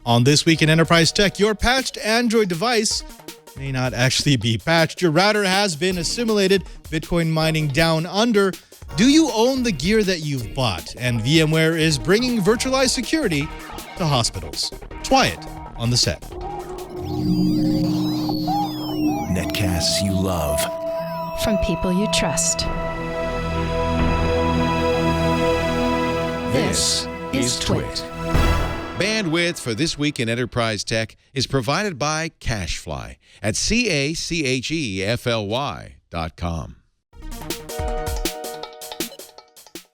On This Week in Enterprise Tech, your patched Android device may not actually be patched. Your router has been assimilated. Bitcoin mining down under. Do you own the gear that you've bought? And VMware is bringing virtualized security to hospitals. Try it on the set. Netcasts you love. From people you trust. This is Twit. Bandwidth for This Week in Enterprise Tech is provided by CacheFly at CacheFly.com.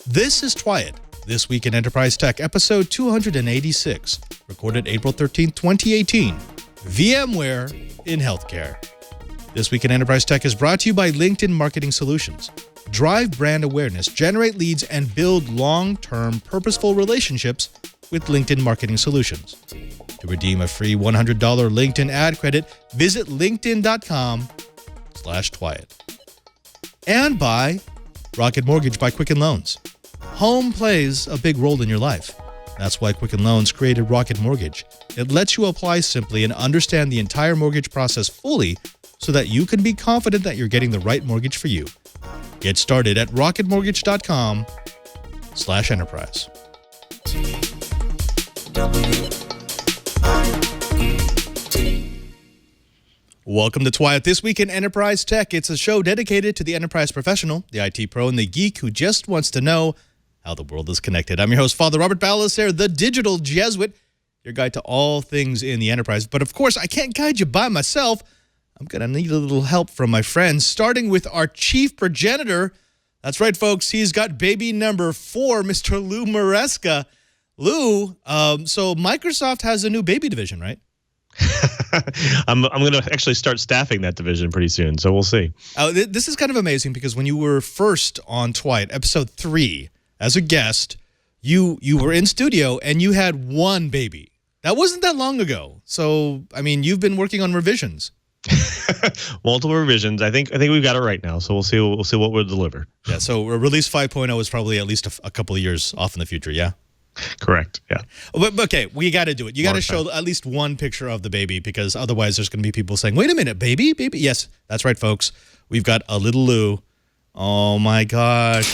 This is Try It, This Week in Enterprise Tech, episode 286, recorded April 13th, 2018. VMware in healthcare. This Week in Enterprise Tech is brought to you by LinkedIn Marketing Solutions. Drive brand awareness, generate leads, and build long-term, purposeful relationships with LinkedIn Marketing Solutions. To redeem a free $100 LinkedIn ad credit, visit linkedin.com/twyit. And by Rocket Mortgage by Quicken Loans. Home plays a big role in your life. That's why Quicken Loans created Rocket Mortgage. It lets you apply simply and understand the entire mortgage process fully so that you can be confident that you're getting the right mortgage for you. Get started at rocketmortgage.com/enterprise. Welcome to Twy It, This Week in Enterprise Tech. It's a show dedicated to the enterprise professional, the IT pro, and the geek who just wants to know how the world is connected. I'm your host, Father Robert Ballecer, the digital Jesuit, your guide to all things in the enterprise. But of course, I can't guide you by myself. I'm going to need a little help from my friends, starting with our chief progenitor. That's right, folks. He's got baby number 4, Mr. Lou Maresca. Lou, so Microsoft has a new baby division, right? I'm going to actually start staffing that division pretty soon, so we'll see. This is kind of amazing because when you were first on Twy It, episode 3, as a guest, you were in studio and you had one baby. That wasn't that long ago. So, I mean, you've been working on revisions. Multiple revisions. I think we've got it right now, so we'll see what we'll deliver. Yeah, so release 5.0 is probably at least a couple of years off in the future, yeah? Correct, yeah. But okay, we got to do it. You got to show at least one picture of the baby because otherwise there's going to be people saying, wait a minute, baby? Yes, that's right, folks. We've got a little Lou. Oh, my gosh.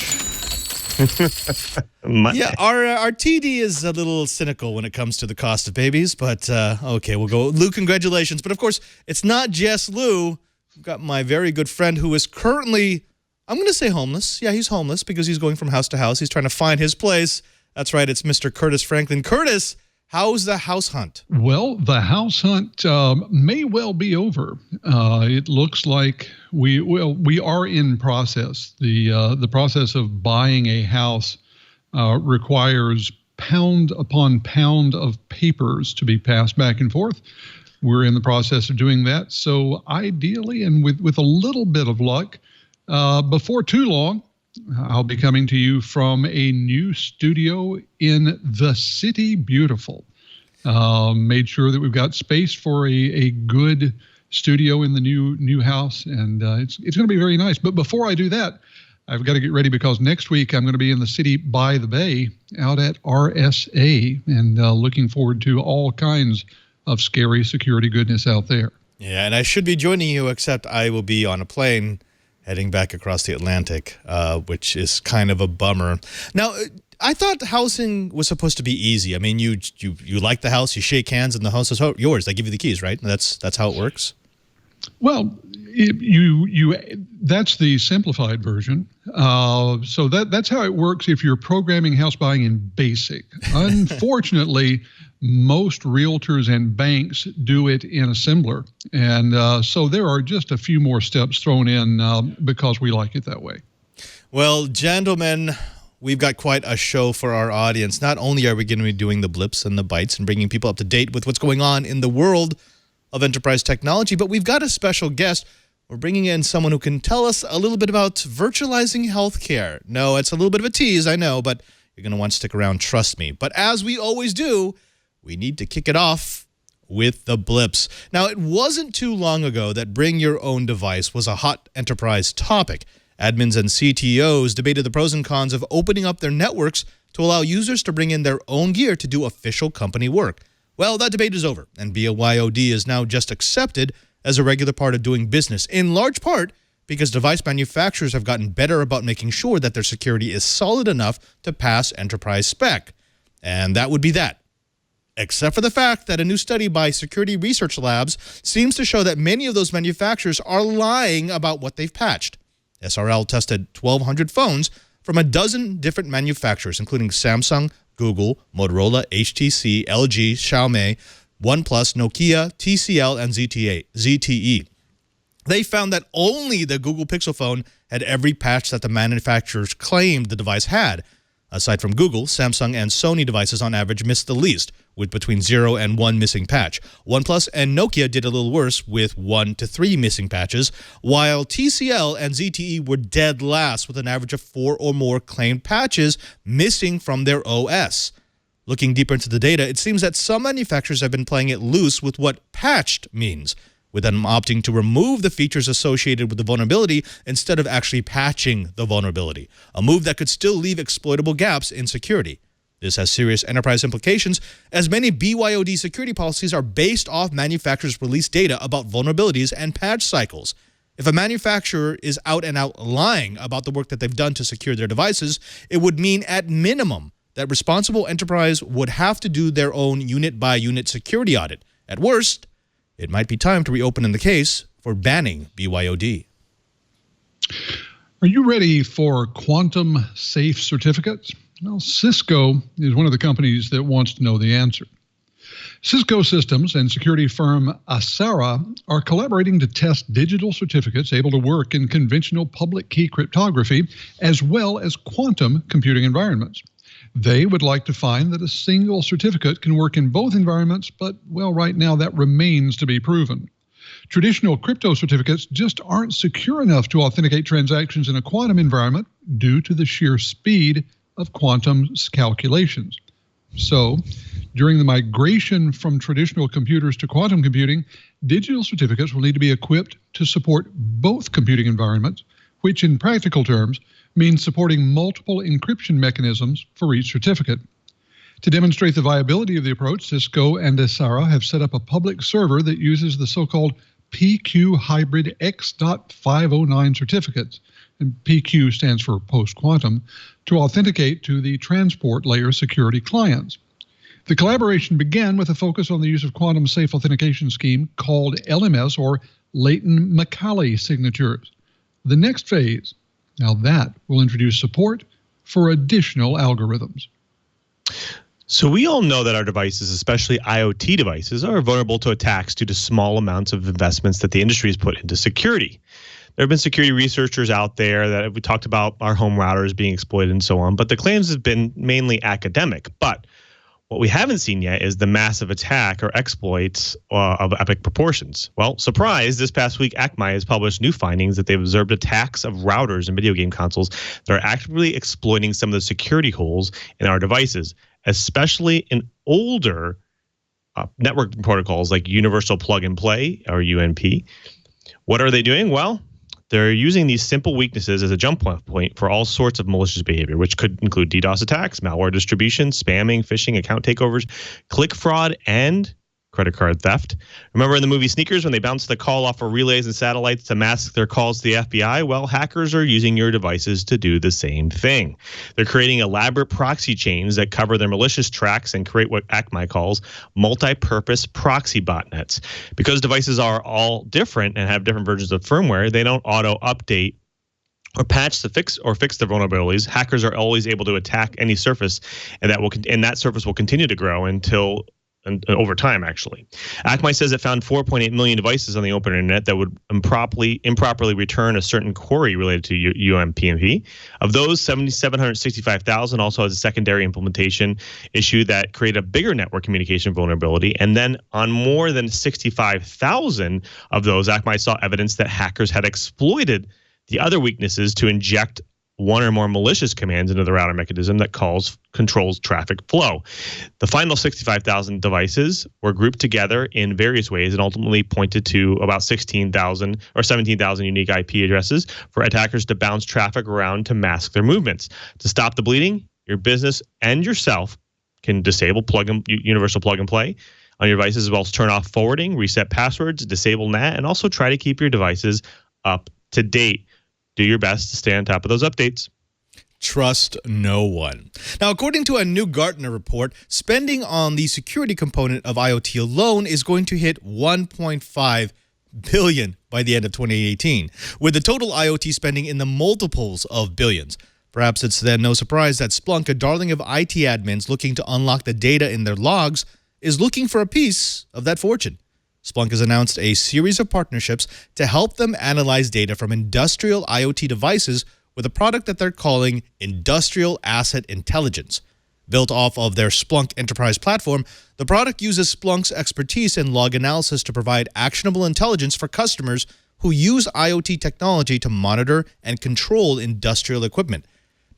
Yeah, our TD is a little cynical when it comes to the cost of babies, but okay, we'll go. Lou, congratulations. But of course, it's not just Lou. We've got my very good friend who is currently, I'm going to say homeless. Yeah, he's homeless because he's going from house to house. He's trying to find his place. That's right, it's Mr. Curtis Franklin. Curtis, how's the house hunt? Well, the house hunt may well be over. It looks like we are in process. The process of buying a house requires pound upon pound of papers to be passed back and forth. We're in the process of doing that. So ideally, and with a little bit of luck, before too long, I'll be coming to you from a new studio in the City Beautiful. Made sure that we've got space for a good studio in the new house, and it's going to be very nice. But before I do that, I've got to get ready because next week I'm going to be in the city by the bay out at RSA, and looking forward to all kinds of scary security goodness out there. Yeah, and I should be joining you, except I will be on a plane heading back across the Atlantic, which is kind of a bummer. Now, I thought housing was supposed to be easy. I mean, you like the house, you shake hands, and the house is yours. They give you the keys, right? That's how it works. Well, that's the simplified version. So that's how it works if you're programming house buying in BASIC. Unfortunately, most realtors and banks do it in assembler. And so there are just a few more steps thrown in because we like it that way. Well, gentlemen, we've got quite a show for our audience. Not only are we going to be doing the blips and the bites and bringing people up to date with what's going on in the world of enterprise technology, but we've got a special guest. We're bringing in someone who can tell us a little bit about virtualizing healthcare. No, it's a little bit of a tease, I know, but you're going to want to stick around, trust me. But as we always do, we need to kick it off with the blips. Now, it wasn't too long ago that bring your own device was a hot enterprise topic. Admins and CTOs debated the pros and cons of opening up their networks to allow users to bring in their own gear to do official company work. Well, that debate is over, and BYOD is now just accepted as a regular part of doing business, in large part because device manufacturers have gotten better about making sure that their security is solid enough to pass enterprise spec. And that would be that. Except for the fact that a new study by Security Research Labs seems to show that many of those manufacturers are lying about what they've patched. SRL tested 1,200 phones from a dozen different manufacturers, including Samsung, Google, Motorola, HTC, LG, Xiaomi, OnePlus, Nokia, TCL, and ZTE. They found that only the Google Pixel phone had every patch that the manufacturers claimed the device had. Aside from Google, Samsung and Sony devices on average missed the least, with between 0 and 1 missing patch. OnePlus and Nokia did a little worse, with 1 to 3 missing patches, while TCL and ZTE were dead last, with an average of 4 or more claimed patches missing from their OS. Looking deeper into the data, it seems that some manufacturers have been playing it loose with what patched means, with them opting to remove the features associated with the vulnerability instead of actually patching the vulnerability, a move that could still leave exploitable gaps in security. This has serious enterprise implications, as many BYOD security policies are based off manufacturers' release data about vulnerabilities and patch cycles. If a manufacturer is out and out lying about the work that they've done to secure their devices, it would mean at minimum that responsible enterprise would have to do their own unit-by-unit security audit. At worst, it might be time to reopen in the case for banning BYOD. Are you ready for quantum safe certificates? Well, Cisco is one of the companies that wants to know the answer. Cisco Systems and security firm Acera are collaborating to test digital certificates able to work in conventional public key cryptography as well as quantum computing environments. They would like to find that a single certificate can work in both environments, but, well, right now that remains to be proven. Traditional crypto certificates just aren't secure enough to authenticate transactions in a quantum environment due to the sheer speed of quantum calculations. So, during the migration from traditional computers to quantum computing, digital certificates will need to be equipped to support both computing environments, which in practical terms means supporting multiple encryption mechanisms for each certificate. To demonstrate the viability of the approach, Cisco and Acera have set up a public server that uses the so-called PQ Hybrid X.509 certificates, and PQ stands for post-quantum, to authenticate to the transport layer security clients. The collaboration began with a focus on the use of quantum safe authentication scheme called LMS, or Leighton-McCauley signatures. The next phase, now that will introduce support for additional algorithms. So we all know that our devices, especially IoT devices, are vulnerable to attacks due to small amounts of investments that the industry has put into security. There have been security researchers out there that we talked about our home routers being exploited and so on, but the claims have been mainly academic. But what we haven't seen yet is the massive attack or exploits of epic proportions. Well, surprise, this past week, Akamai has published new findings that they've observed attacks of routers and video game consoles that are actively exploiting some of the security holes in our devices, especially in older network protocols like Universal Plug and Play, or UNP. What are they doing? Well, they're using these simple weaknesses as a jump point for all sorts of malicious behavior, which could include DDoS attacks, malware distribution, spamming, phishing, account takeovers, click fraud, and credit card theft. Remember in the movie Sneakers when they bounced the call off of relays and satellites to mask their calls to the FBI? Well, hackers are using your devices to do the same thing. They're creating elaborate proxy chains that cover their malicious tracks and create what Akamai calls multi-purpose proxy botnets. Because devices are all different and have different versions of firmware, they don't auto-update or patch to fix their vulnerabilities. Hackers are always able to attack any surface, and that surface will continue to grow until and over time, actually. Akamai says it found 4.8 million devices on the open internet that would improperly return a certain query related to UMPnP. Of those, 765,000 also has a secondary implementation issue that created a bigger network communication vulnerability. And then on more than 65,000 of those, Akamai saw evidence that hackers had exploited the other weaknesses to inject one or more malicious commands into the router mechanism that controls traffic flow. The final 65,000 devices were grouped together in various ways and ultimately pointed to about 16,000 or 17,000 unique IP addresses for attackers to bounce traffic around to mask their movements. To stop the bleeding, your business and yourself can disable Universal Plug and Play, on your devices, as well as turn off forwarding, reset passwords, disable NAT, and also try to keep your devices up to date. Do your best to stay on top of those updates. Trust no one. Now, according to a new Gartner report, spending on the security component of IoT alone is going to hit $1.5 billion by the end of 2018, with the total IoT spending in the multiples of billions. Perhaps it's then no surprise that Splunk, a darling of IT admins looking to unlock the data in their logs, is looking for a piece of that fortune. Splunk has announced a series of partnerships to help them analyze data from industrial IoT devices with a product that they're calling Industrial Asset Intelligence. Built off of their Splunk Enterprise platform, the product uses Splunk's expertise in log analysis to provide actionable intelligence for customers who use IoT technology to monitor and control industrial equipment.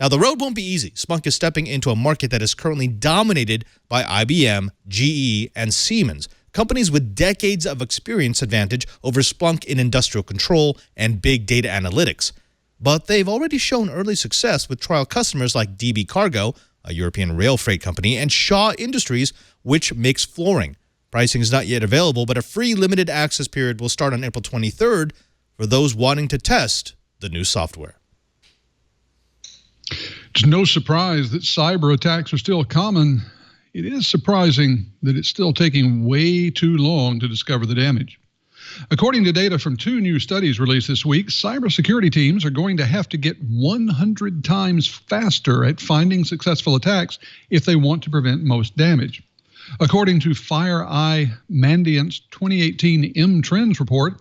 Now, the road won't be easy. Splunk is stepping into a market that is currently dominated by IBM, GE, and Siemens, companies with decades of experience advantage over Splunk in industrial control and big data analytics. But they've already shown early success with trial customers like DB Cargo, a European rail freight company, and Shaw Industries, which makes flooring. Pricing is not yet available, but a free limited access period will start on April 23rd for those wanting to test the new software. It's no surprise that cyber attacks are still common. It is surprising that it's still taking way too long to discover the damage. According to data from 2 new studies released this week, cybersecurity teams are going to have to get 100 times faster at finding successful attacks if they want to prevent most damage. According to FireEye Mandiant's 2018 M-Trends report,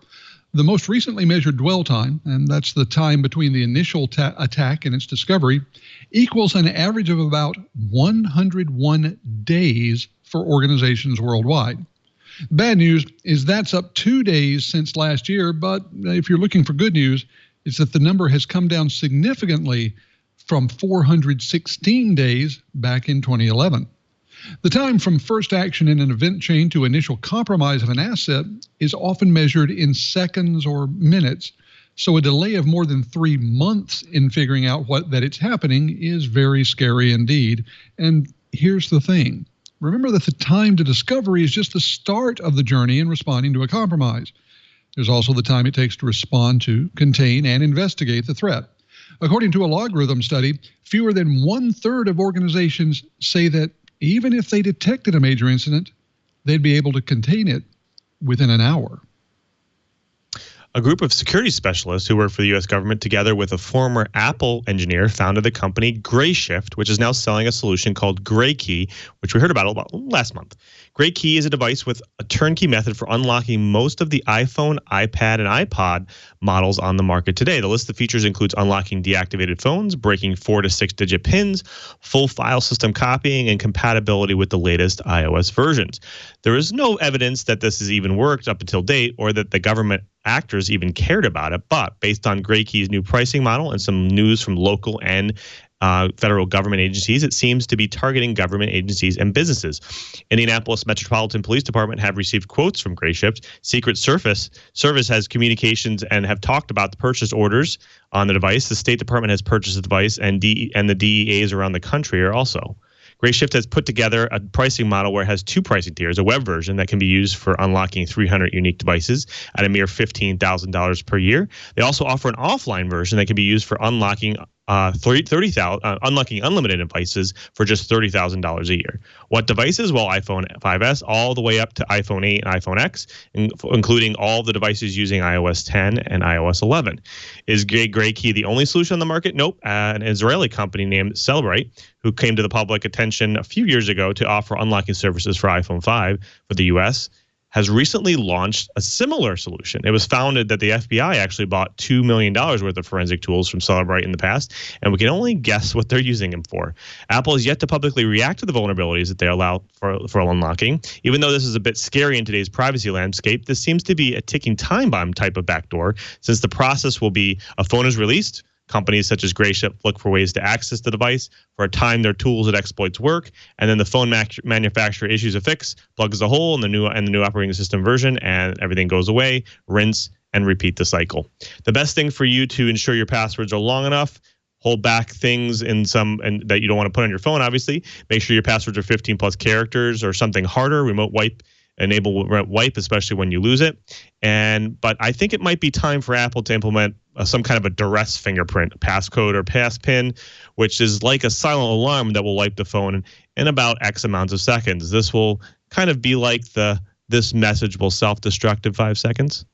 the most recently measured dwell time, and that's the time between the initial attack and its discovery, equals an average of about 101 days for organizations worldwide. Bad news is that's up 2 days since last year, but if you're looking for good news, it's that the number has come down significantly from 416 days back in 2011. The time from first action in an event chain to initial compromise of an asset is often measured in seconds or minutes, so a delay of more than 3 months in figuring out that it's happening is very scary indeed. And here's the thing. Remember that the time to discovery is just the start of the journey in responding to a compromise. There's also the time it takes to respond to, contain, and investigate the threat. According to a logarithm study, fewer than 1/3 of organizations say that even if they detected a major incident, they'd be able to contain it within an hour. A group of security specialists who work for the U.S. government, together with a former Apple engineer, founded the company Grayshift, which is now selling a solution called GrayKey, which we heard about last month. GrayKey is a device with a turnkey method for unlocking most of the iPhone, iPad, and iPod models on the market today. The list of features includes unlocking deactivated phones, breaking 4 to 6-digit pins, full file system copying, and compatibility with the latest iOS versions. There is no evidence that this has even worked up until date, or that the government actors even cared about it, but based on GrayKey's new pricing model and some news from local and federal government agencies, it seems to be targeting government agencies and businesses. Indianapolis Metropolitan Police Department have received quotes from Grayshift. Secret Service has communications and have talked about the purchase orders on the device. The State Department has purchased the device, and the DEAs around the country are also. Grayshift has put together a pricing model where it has 2 pricing tiers, a web version that can be used for unlocking 300 unique devices at a mere $15,000 per year. They also offer an offline version that can be used for unlocking unlocking unlimited devices for just $30,000 a year. What devices? Well, iPhone 5S all the way up to iPhone 8 and iPhone X, including all the devices using iOS 10 and iOS 11. Is GrayKey the only solution on the market? Nope. An Israeli company named Celebrate, who came to the public attention a few years ago to offer unlocking services for iPhone 5 for the U.S., has recently launched a similar solution. It was founded that the FBI actually bought $2 million worth of forensic tools from Celebrate in the past, and we can only guess what they're using them for. Apple has yet to publicly react to the vulnerabilities that they allow for unlocking. Even though this is a bit scary in today's privacy landscape, this seems to be a ticking time bomb type of backdoor, since the process will be a phone is released, companies such as Grayshift look for ways to access the device, for a time their tools and exploits work, and then the phone manufacturer issues a fix, plugs the hole in the new operating system version, and everything goes away, rinse, and repeat the cycle. The best thing for you to ensure your passwords are long enough, hold back things and that you don't want to put on your phone, obviously. Make sure your passwords are 15 plus characters or something harder. Remote wipe enable wipe, especially when you lose it. But I think it might be time for Apple to implement some kind of a duress fingerprint, passcode or passpin, which is like a silent alarm that will wipe the phone in about X amounts of seconds. This will kind of be like this message will self-destruct in 5 seconds.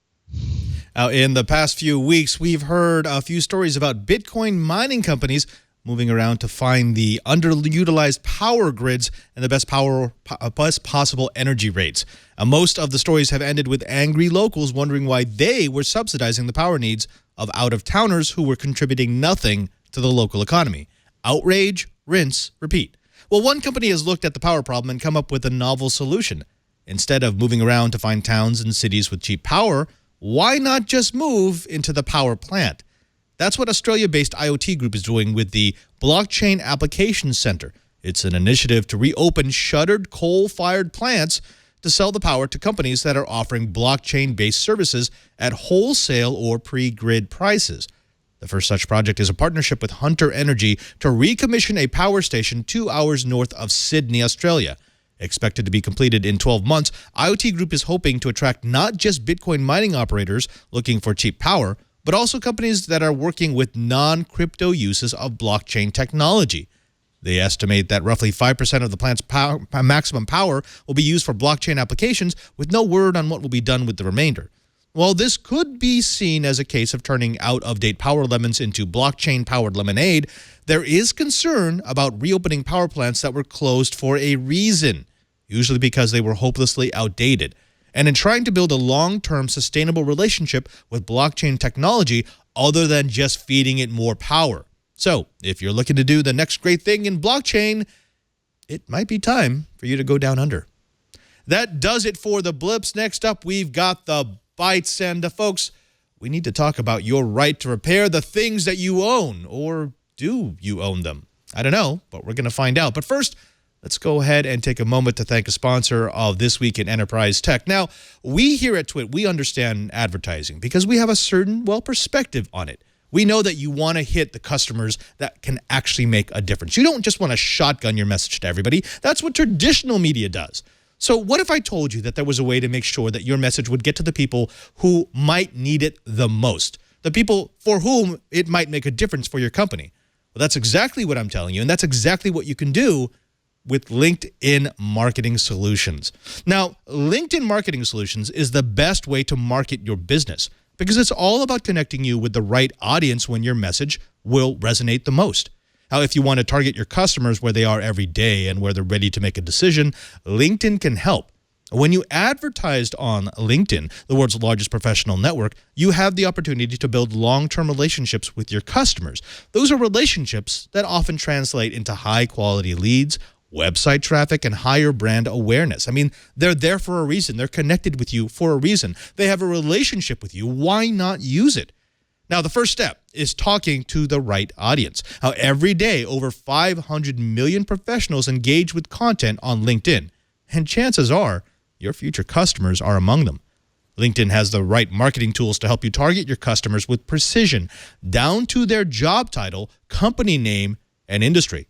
Now, in the past few weeks, we've heard a few stories about Bitcoin mining companies moving around to find the underutilized power grids and the best possible energy rates. Most of the stories have ended with angry locals wondering why they were subsidizing the power needs of out-of-towners who were contributing nothing to the local economy. Outrage, rinse, repeat. Well, one company has looked at the power problem and come up with a novel solution. Instead of moving around to find towns and cities with cheap power, why not just move into the power plant? That's what Australia-based IoT Group is doing with the Blockchain Application Center. It's an initiative to reopen shuttered coal-fired plants to sell the power to companies that are offering blockchain-based services at wholesale or pre-grid prices. The first such project is a partnership with Hunter Energy to recommission a power station 2 hours north of Sydney, Australia. Expected to be completed in 12 months, IoT Group is hoping to attract not just Bitcoin mining operators looking for cheap power, but also companies that are working with non-crypto uses of blockchain technology. They estimate that roughly 5% of the plant's maximum power will be used for blockchain applications, with no word on what will be done with the remainder. While this could be seen as a case of turning out-of-date power lemons into blockchain-powered lemonade, there is concern about reopening power plants that were closed for a reason, usually because they were hopelessly outdated. And in trying to build a long-term sustainable relationship with blockchain technology other than just feeding it more power. So, if you're looking to do the next great thing in blockchain, it might be time for you to go down under. That does it for the blips. Next up, we've got the bites. And folks, we need to talk about your right to repair the things that you own. Or do you own them? I don't know, but we're going to find out. But first, let's go ahead and take a moment to thank a sponsor of This Week in Enterprise Tech. Now, we here at Twit, we understand advertising because we have a certain, perspective on it. We know that you want to hit the customers that can actually make a difference. You don't just want to shotgun your message to everybody. That's what traditional media does. So what if I told you that there was a way to make sure that your message would get to the people who might need it the most, the people for whom it might make a difference for your company? Well, that's exactly what I'm telling you, and that's exactly what you can do with LinkedIn Marketing Solutions. Now, LinkedIn Marketing Solutions is the best way to market your business because it's all about connecting you with the right audience when your message will resonate the most. Now, if you want to target your customers where they are every day and where they're ready to make a decision, LinkedIn can help. When you advertised on LinkedIn, the world's largest professional network, you have the opportunity to build long-term relationships with your customers. Those are relationships that often translate into high-quality leads, website traffic, and higher brand awareness. I mean, they're there for a reason. They're connected with you for a reason. They have a relationship with you. Why not use it? Now, the first step is talking to the right audience. Now, every day, over 500 million professionals engage with content on LinkedIn, and chances are your future customers are among them. LinkedIn has the right marketing tools to help you target your customers with precision, down to their job title, company name, and industry.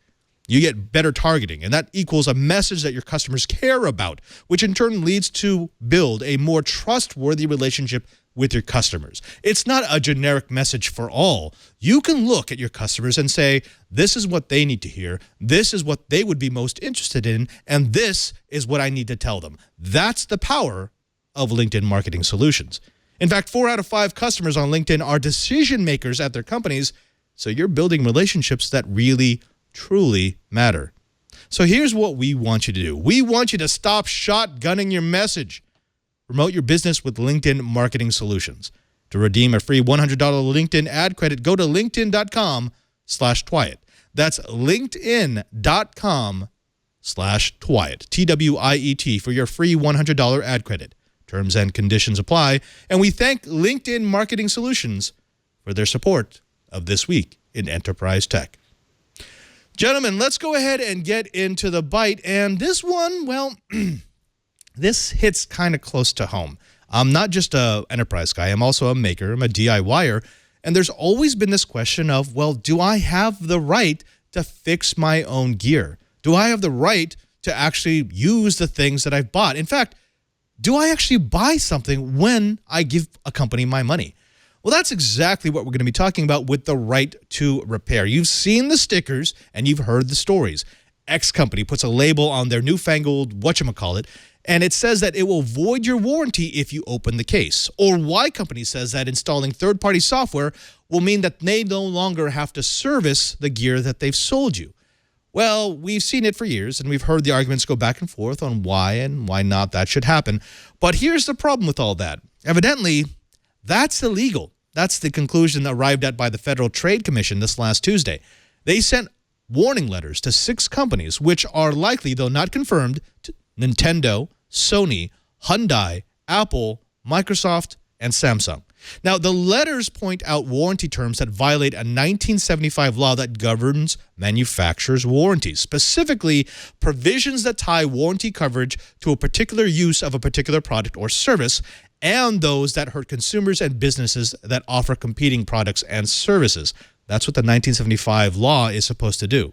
You get better targeting, and that equals a message that your customers care about, which in turn leads to build a more trustworthy relationship with your customers. It's not a generic message for all. You can look at your customers and say, this is what they need to hear, this is what they would be most interested in, and this is what I need to tell them. That's the power of LinkedIn Marketing Solutions. In fact, 4 out of 5 customers on LinkedIn are decision makers at their companies, so you're building relationships that really truly matter. So here's what we want you to do. We want you to stop shotgunning your message. Promote your business with LinkedIn Marketing Solutions. To redeem a free $100 LinkedIn ad credit, go to linkedin.com/Twyet. That's linkedin.com/Twyet, TWIET, for your free $100 ad credit. Terms and conditions apply. And we thank LinkedIn Marketing Solutions for their support of This Week in Enterprise Tech. Gentlemen, let's go ahead and get into the bite. And this one, this hits kind of close to home. I'm not just an enterprise guy. I'm also a maker. I'm a DIYer. And there's always been this question of, do I have the right to fix my own gear? Do I have the right to actually use the things that I've bought? In fact, do I actually buy something when I give a company my money? Well, that's exactly what we're going to be talking about with the right to repair. You've seen the stickers and you've heard the stories. X company puts a label on their newfangled whatchamacallit, and it says that it will void your warranty if you open the case. Or Y company says that installing third-party software will mean that they no longer have to service the gear that they've sold you. Well, we've seen it for years, and we've heard the arguments go back and forth on why and why not that should happen. But here's the problem with all that. Evidently, that's illegal. That's the conclusion arrived at by the Federal Trade Commission this last Tuesday. They sent warning letters to 6 companies, which are likely, though not confirmed, to Nintendo, Sony, Hyundai, Apple, Microsoft, and Samsung. Now, the letters point out warranty terms that violate a 1975 law that governs manufacturers' warranties, specifically provisions that tie warranty coverage to a particular use of a particular product or service, and those that hurt consumers and businesses that offer competing products and services. That's what the 1975 law is supposed to do.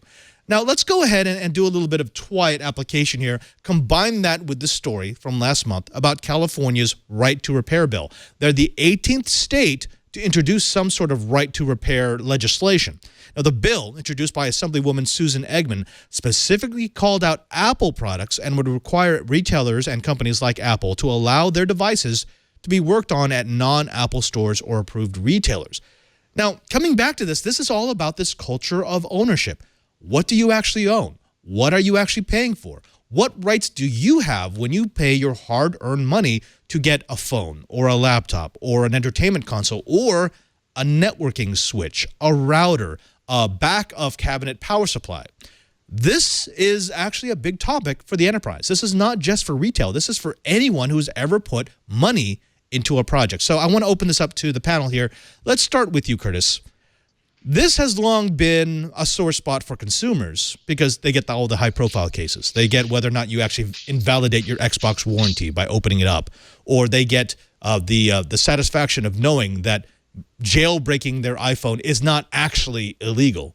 Now, let's go ahead and do a little bit of TWIET application here. Combine that with the story from last month about California's right to repair bill. They're the 18th state to introduce some sort of right to repair legislation. Now, the bill, introduced by Assemblywoman Susan Eggman, specifically called out Apple products and would require retailers and companies like Apple to allow their devices to be worked on at non-Apple stores or approved retailers. Now, coming back to this is all about this culture of ownership. What do you actually own? What are you actually paying for? What rights do you have when you pay your hard-earned money to get a phone or a laptop or an entertainment console or a networking switch, a router, a back-of-cabinet power supply? This is actually a big topic for the enterprise. This is not just for retail. This is for anyone who's ever put money into a project. So I want to open this up to the panel here. Let's start with you, Curtis. This has long been a sore spot for consumers because they get all the high-profile cases. They get whether or not you actually invalidate your Xbox warranty by opening it up, or they get the satisfaction of knowing that jailbreaking their iPhone is not actually illegal.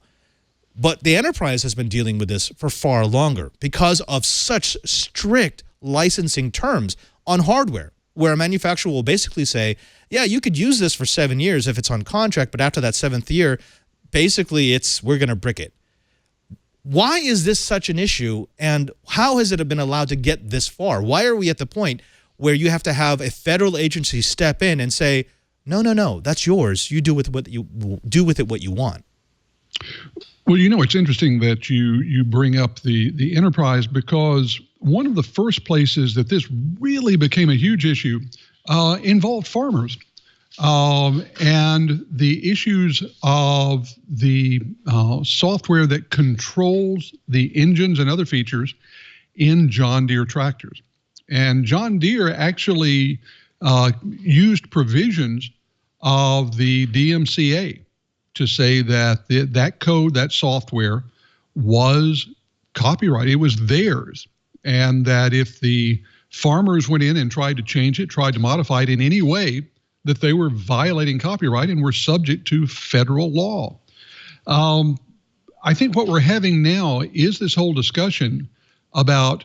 But the enterprise has been dealing with this for far longer because of such strict licensing terms on hardware, where a manufacturer will basically say, yeah, you could use this for 7 years if it's on contract, but after that 7th year, basically we're going to brick it. Why is this such an issue, and how has it been allowed to get this far? Why are we at the point where you have to have a federal agency step in and say, no, that's yours. You do with what you do with it what you want? Well, it's interesting that you bring up the enterprise, because one of the first places that this really became a huge issue involved farmers and the issues of the software that controls the engines and other features in John Deere tractors. And John Deere actually used provisions of the DMCA to say that that code, that software, was copyright. It was theirs. And that if the farmers went in and tried to change it, tried to modify it in any way, that they were violating copyright and were subject to federal law. I think what we're having now is this whole discussion about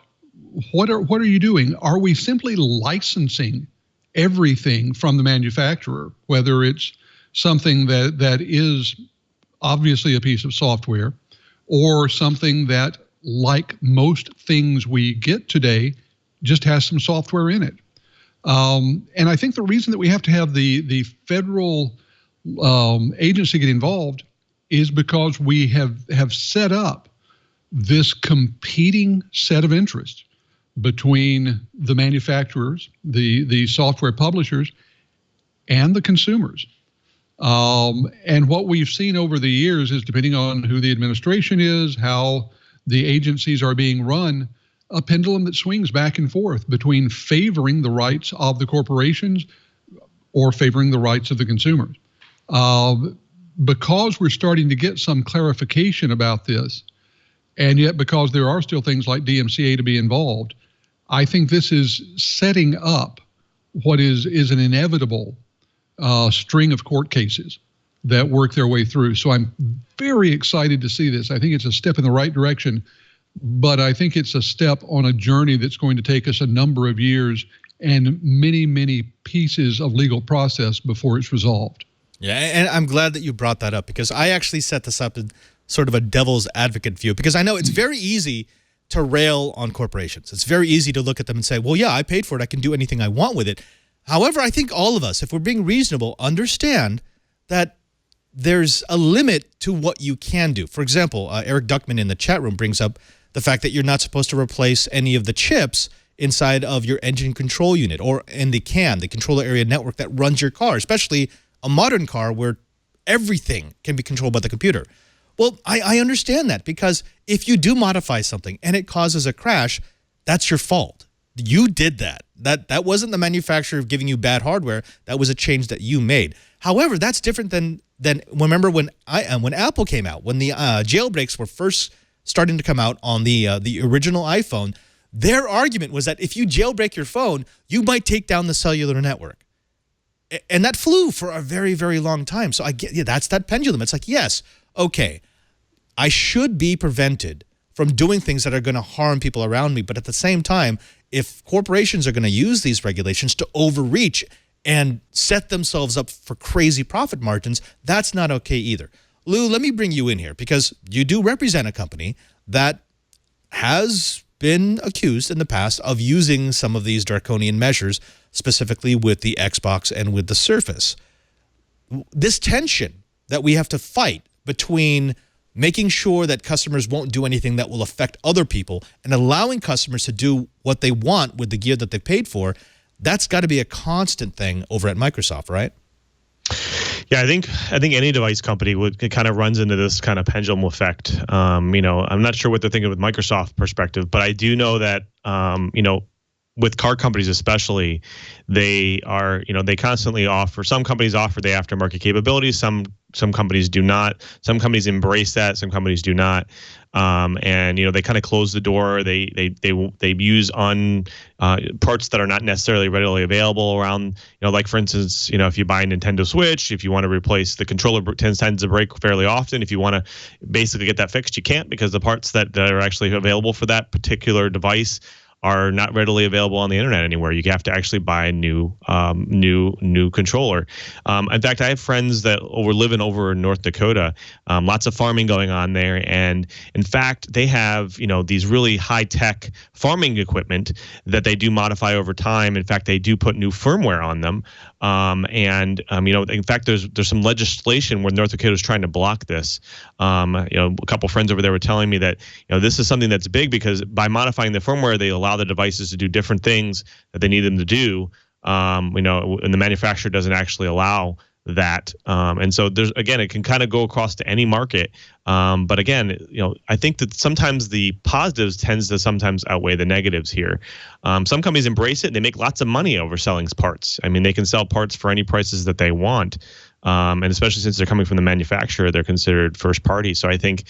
what are you doing? Are we simply licensing everything from the manufacturer, whether it's something that is obviously a piece of software, or something that, like most things we get today, just has some software in it? And I think the reason that we have to have the federal agency get involved is because we have set up this competing set of interests between the manufacturers, the software publishers, and the consumers. And what we've seen over the years is, depending on who the administration is, how the agencies are being run, a pendulum that swings back and forth between favoring the rights of the corporations or favoring the rights of the consumers. Because we're starting to get some clarification about this, and yet because there are still things like DMCA to be involved, I think this is setting up what is an inevitable string of court cases that work their way through. So I'm very excited to see this. I think it's a step in the right direction, but I think it's a step on a journey that's going to take us a number of years and many, many pieces of legal process before it's resolved. Yeah, and I'm glad that you brought that up, because I actually set this up in sort of a devil's advocate view, because I know it's very easy to rail on corporations. It's very easy to look at them and say, well, yeah, I paid for it. I can do anything I want with it. However, I think all of us, if we're being reasonable, understand that there's a limit to what you can do. For example, Eric Duckman in the chat room brings up the fact that you're not supposed to replace any of the chips inside of your engine control unit or in the CAN, the controller area network that runs your car, especially a modern car where everything can be controlled by the computer. Well, I understand that, because if you do modify something and it causes a crash, that's your fault. You did that. That wasn't the manufacturer giving you bad hardware. That was a change that you made. However, that's different than remember when Apple came out, when the jailbreaks were first starting to come out on the original iPhone. Their argument was that if you jailbreak your phone, you might take down the cellular network. And that flew for a very, very long time. So I get, yeah, that's that pendulum. It's like, yes, okay, I should be prevented from doing things that are going to harm people around me. But at the same time, if corporations are going to use these regulations to overreach and set themselves up for crazy profit margins, that's not okay either. Lou, let me bring you in here, because you do represent a company that has been accused in the past of using some of these draconian measures, specifically with the Xbox and with the Surface. This tension that we have to fight between making sure that customers won't do anything that will affect other people and allowing customers to do what they want with the gear that they paid for, that's got to be a constant thing over at Microsoft, right? Yeah, I think any device company kind of runs into this kind of pendulum effect. I'm not sure what they're thinking with Microsoft perspective, but I do know that with car companies especially, they are, they constantly offer. Some companies offer the aftermarket capabilities. Some companies do not. Some companies embrace that. Some companies do not. And they kind of close the door. They use parts that are not necessarily readily available around. Like for instance, if you buy a Nintendo Switch, if you want to replace the controller, tends to break fairly often. If you want to basically get that fixed, you can't, because the parts that are actually available for that particular device are not readily available on the internet anywhere. You have to actually buy a new controller. In fact, I have friends that were living over in North Dakota, lots of farming going on there, and in fact, they have these really high tech farming equipment that they do modify over time. In fact, they do put new firmware on them. In fact, there's some legislation where North Dakota is trying to block this. A couple friends over there were telling me that this is something that's big, because by modifying the firmware, they allow the devices to do different things that they need them to do. And the manufacturer doesn't actually allow that. And so it can kind of go across to any market. But again, I think that sometimes the positives tends to sometimes outweigh the negatives here. Some companies embrace it and they make lots of money over selling parts. I mean, they can sell parts for any prices that they want. And especially since they're coming from the manufacturer, they're considered first party. So I think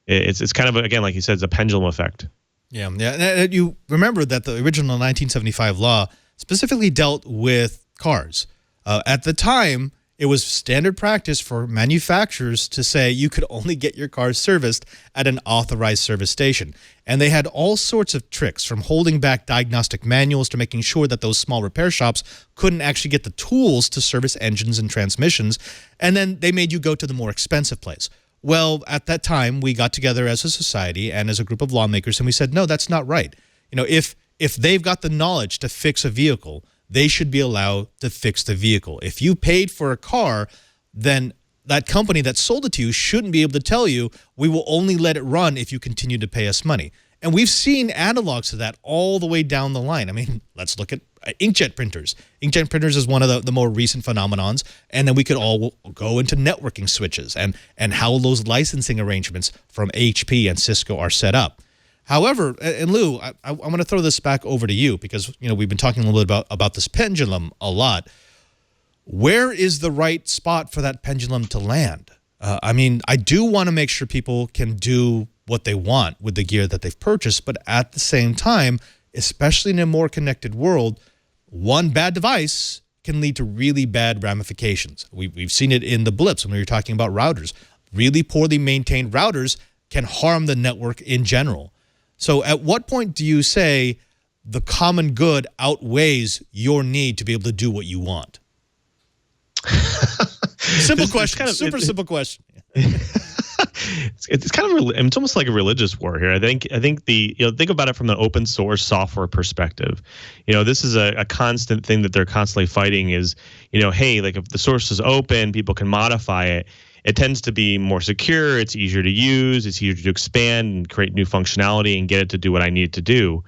it's kind of, again, like you said, it's a pendulum effect. Yeah. And you remember that the original 1975 law specifically dealt with cars. At the time, it was standard practice for manufacturers to say you could only get your car serviced at an authorized service station. And they had all sorts of tricks, from holding back diagnostic manuals to making sure that those small repair shops couldn't actually get the tools to service engines and transmissions. And then they made you go to the more expensive place. Well, at that time, we got together as a society and as a group of lawmakers, and we said, no, that's not right. If they've got the knowledge to fix a vehicle, they should be allowed to fix the vehicle. If you paid for a car, then that company that sold it to you shouldn't be able to tell you, we will only let it run if you continue to pay us money. And we've seen analogs to that all the way down the line. I mean, let's look at inkjet printers. Inkjet printers is one of the more recent phenomenons. And then we could all go into networking switches and how those licensing arrangements from HP and Cisco are set up. However, and Lou, I want to throw this back over to you, because we've been talking a little bit about this pendulum a lot. Where is the right spot for that pendulum to land? I do want to make sure people can do what they want with the gear that they've purchased, but at the same time, especially in a more connected world, one bad device can lead to really bad ramifications. We've seen it in the blips when we were talking about routers. Really poorly maintained routers can harm the network in general. So at what point do you say the common good outweighs your need to be able to do what you want? Simple question. Super simple question. It's kind of it's almost like a religious war here. I think think about it from the open source software perspective. This is a constant thing that they're constantly fighting is, hey, like if the source is open, people can modify it. It tends to be more secure. It's easier to use. It's easier to expand and create new functionality and get it to do what I need it to do.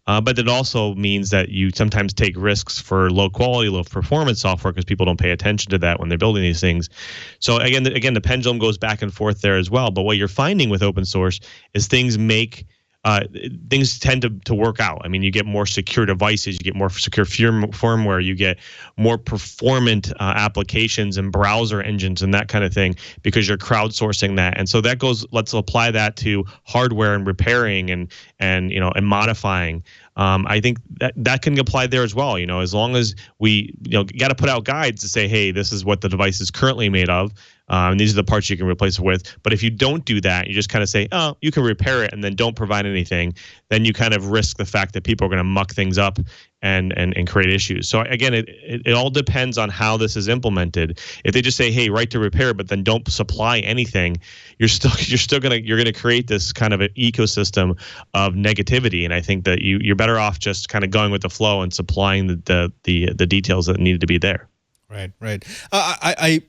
But it also means that you sometimes take risks for low quality, low performance software because people don't pay attention to that when they're building these things. So again, the pendulum goes back and forth there as well. But what you're finding with open source is things tend to work out. I mean, you get more secure devices, you get more secure firmware, you get more performant applications and browser engines and that kind of thing because you're crowdsourcing that. And so that goes. Let's apply that to hardware and repairing and modifying. I think that can apply there as well. As long as we got to put out guides to say, hey, this is what the device is currently made of. And these are the parts you can replace it with. But if you don't do that, you just kind of say, oh, you can repair it and then don't provide anything, then you kind of risk the fact that people are going to muck things up and create issues. So again, it all depends on how this is implemented. If they just say, hey, right to repair, but then don't supply anything, you're going to create this kind of an ecosystem of negativity. And I think that you're better off just kind of going with the flow and supplying the details that needed to be there. Right.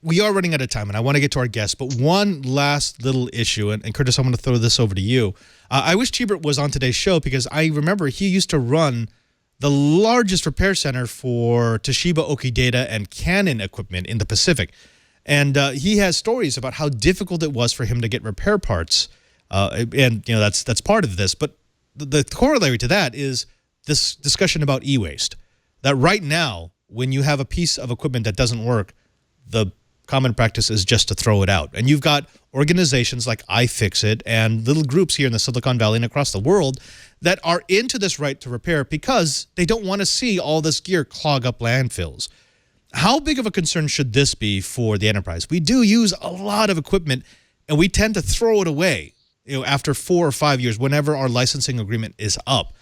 We are running out of time, and I want to get to our guests, but one last little issue, and Curtis, I'm going to throw this over to you. I wish Tibert was on today's show because I remember he used to run the largest repair center for Toshiba, Okidata, and Canon equipment in the Pacific. And he has stories about how difficult it was for him to get repair parts. And that's part of this. But the corollary to that is this discussion about e-waste. That right now, when you have a piece of equipment that doesn't work, the common practice is just to throw it out. And you've got organizations like iFixit and little groups here in the Silicon Valley and across the world that are into this right to repair because they don't want to see all this gear clog up landfills. How big of a concern should this be for the enterprise? We do use a lot of equipment, and we tend to throw it away after 4 or 5 years, whenever our licensing agreement is up.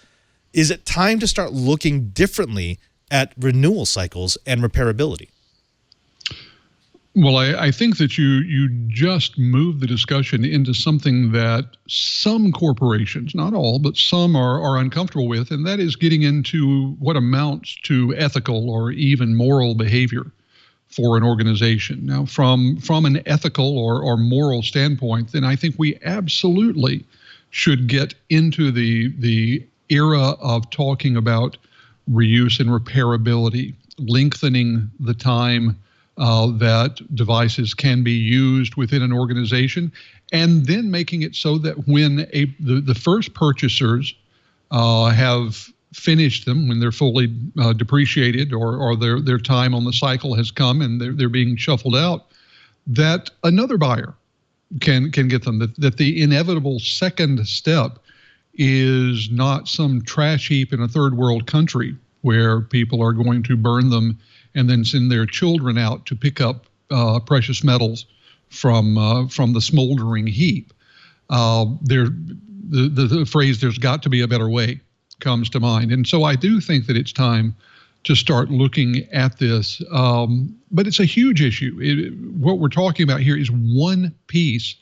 Is it time to start looking differently at renewal cycles and repairability? Well, I think that you just moved the discussion into something that some corporations, not all, but some are uncomfortable with, and that is getting into what amounts to ethical or even moral behavior for an organization. Now, from an ethical or moral standpoint, then I think we absolutely should get into the era of talking about reuse and repairability, lengthening the time that devices can be used within an organization, and then making it so that when the first purchasers have finished them, when they're fully depreciated or their time on the cycle has come and they're being shuffled out, that another buyer can get them. That the inevitable second step is not some trash heap in a third world country where people are going to burn them and then send their children out to pick up precious metals from the smoldering heap. The phrase "there's got to be a better way" comes to mind, and so I do think that it's time to start looking at this. But it's a huge issue. What we're talking about here is one piece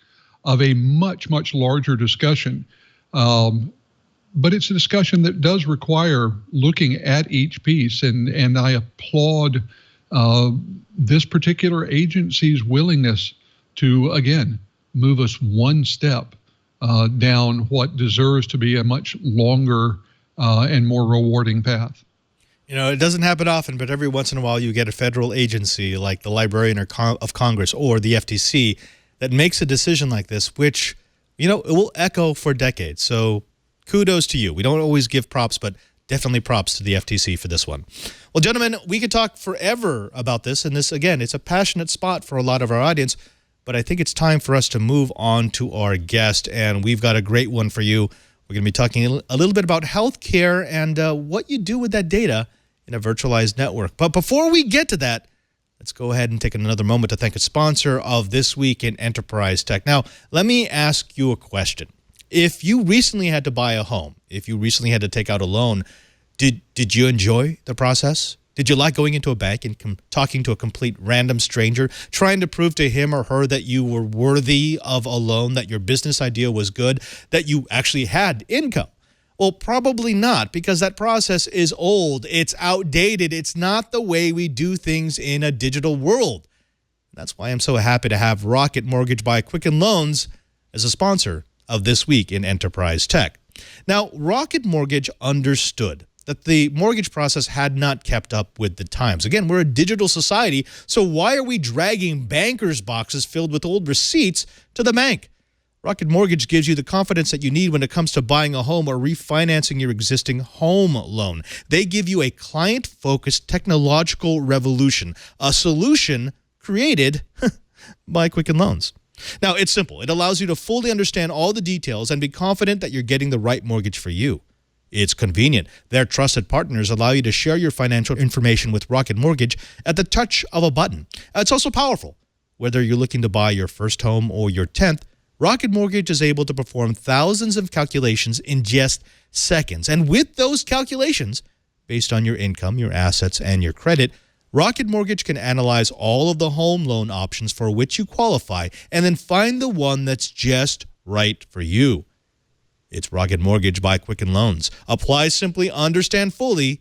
of a much larger discussion. But it's a discussion that does require looking at each piece, and I applaud this particular agency's willingness to, again, move us one step down what deserves to be a much longer and more rewarding path. It doesn't happen often, but every once in a while you get a federal agency like the Librarian of Congress or the FTC that makes a decision like this, which, it will echo for decades. So kudos to you. We don't always give props, but definitely props to the FTC for this one. Well, gentlemen, we could talk forever about this, and this, again, it's a passionate spot for a lot of our audience, but I think it's time for us to move on to our guest, and we've got a great one for you. We're going to be talking a little bit about healthcare and what you do with that data in a virtualized network. But before we get to that, let's go ahead and take another moment to thank a sponsor of This Week in Enterprise Tech. Now, let me ask you a question. If you recently had to buy a home, if you recently had to take out a loan, Did you enjoy the process? Did you like going into a bank and talking to a complete random stranger, trying to prove to him or her that you were worthy of a loan, that your business idea was good, that you actually had income? Well, probably not, because that process is old. It's outdated. It's not the way we do things in a digital world. That's why I'm so happy to have Rocket Mortgage by Quicken Loans as a sponsor of This Week in Enterprise Tech. Now, Rocket Mortgage understood that the mortgage process had not kept up with the times. Again, we're a digital society, so why are we dragging bankers' boxes filled with old receipts to the bank? Rocket Mortgage gives you the confidence that you need when it comes to buying a home or refinancing your existing home loan. They give you a client-focused technological revolution, a solution created by Quicken Loans. Now, it's simple. It allows you to fully understand all the details and be confident that you're getting the right mortgage for you. It's convenient. Their trusted partners allow you to share your financial information with Rocket Mortgage at the touch of a button. It's also powerful. Whether you're looking to buy your first home or your 10th, Rocket Mortgage is able to perform thousands of calculations in just seconds. And with those calculations, based on your income, your assets, and your credit, Rocket Mortgage can analyze all of the home loan options for which you qualify and then find the one that's just right for you. It's Rocket Mortgage by Quicken Loans. Apply simply, understand fully,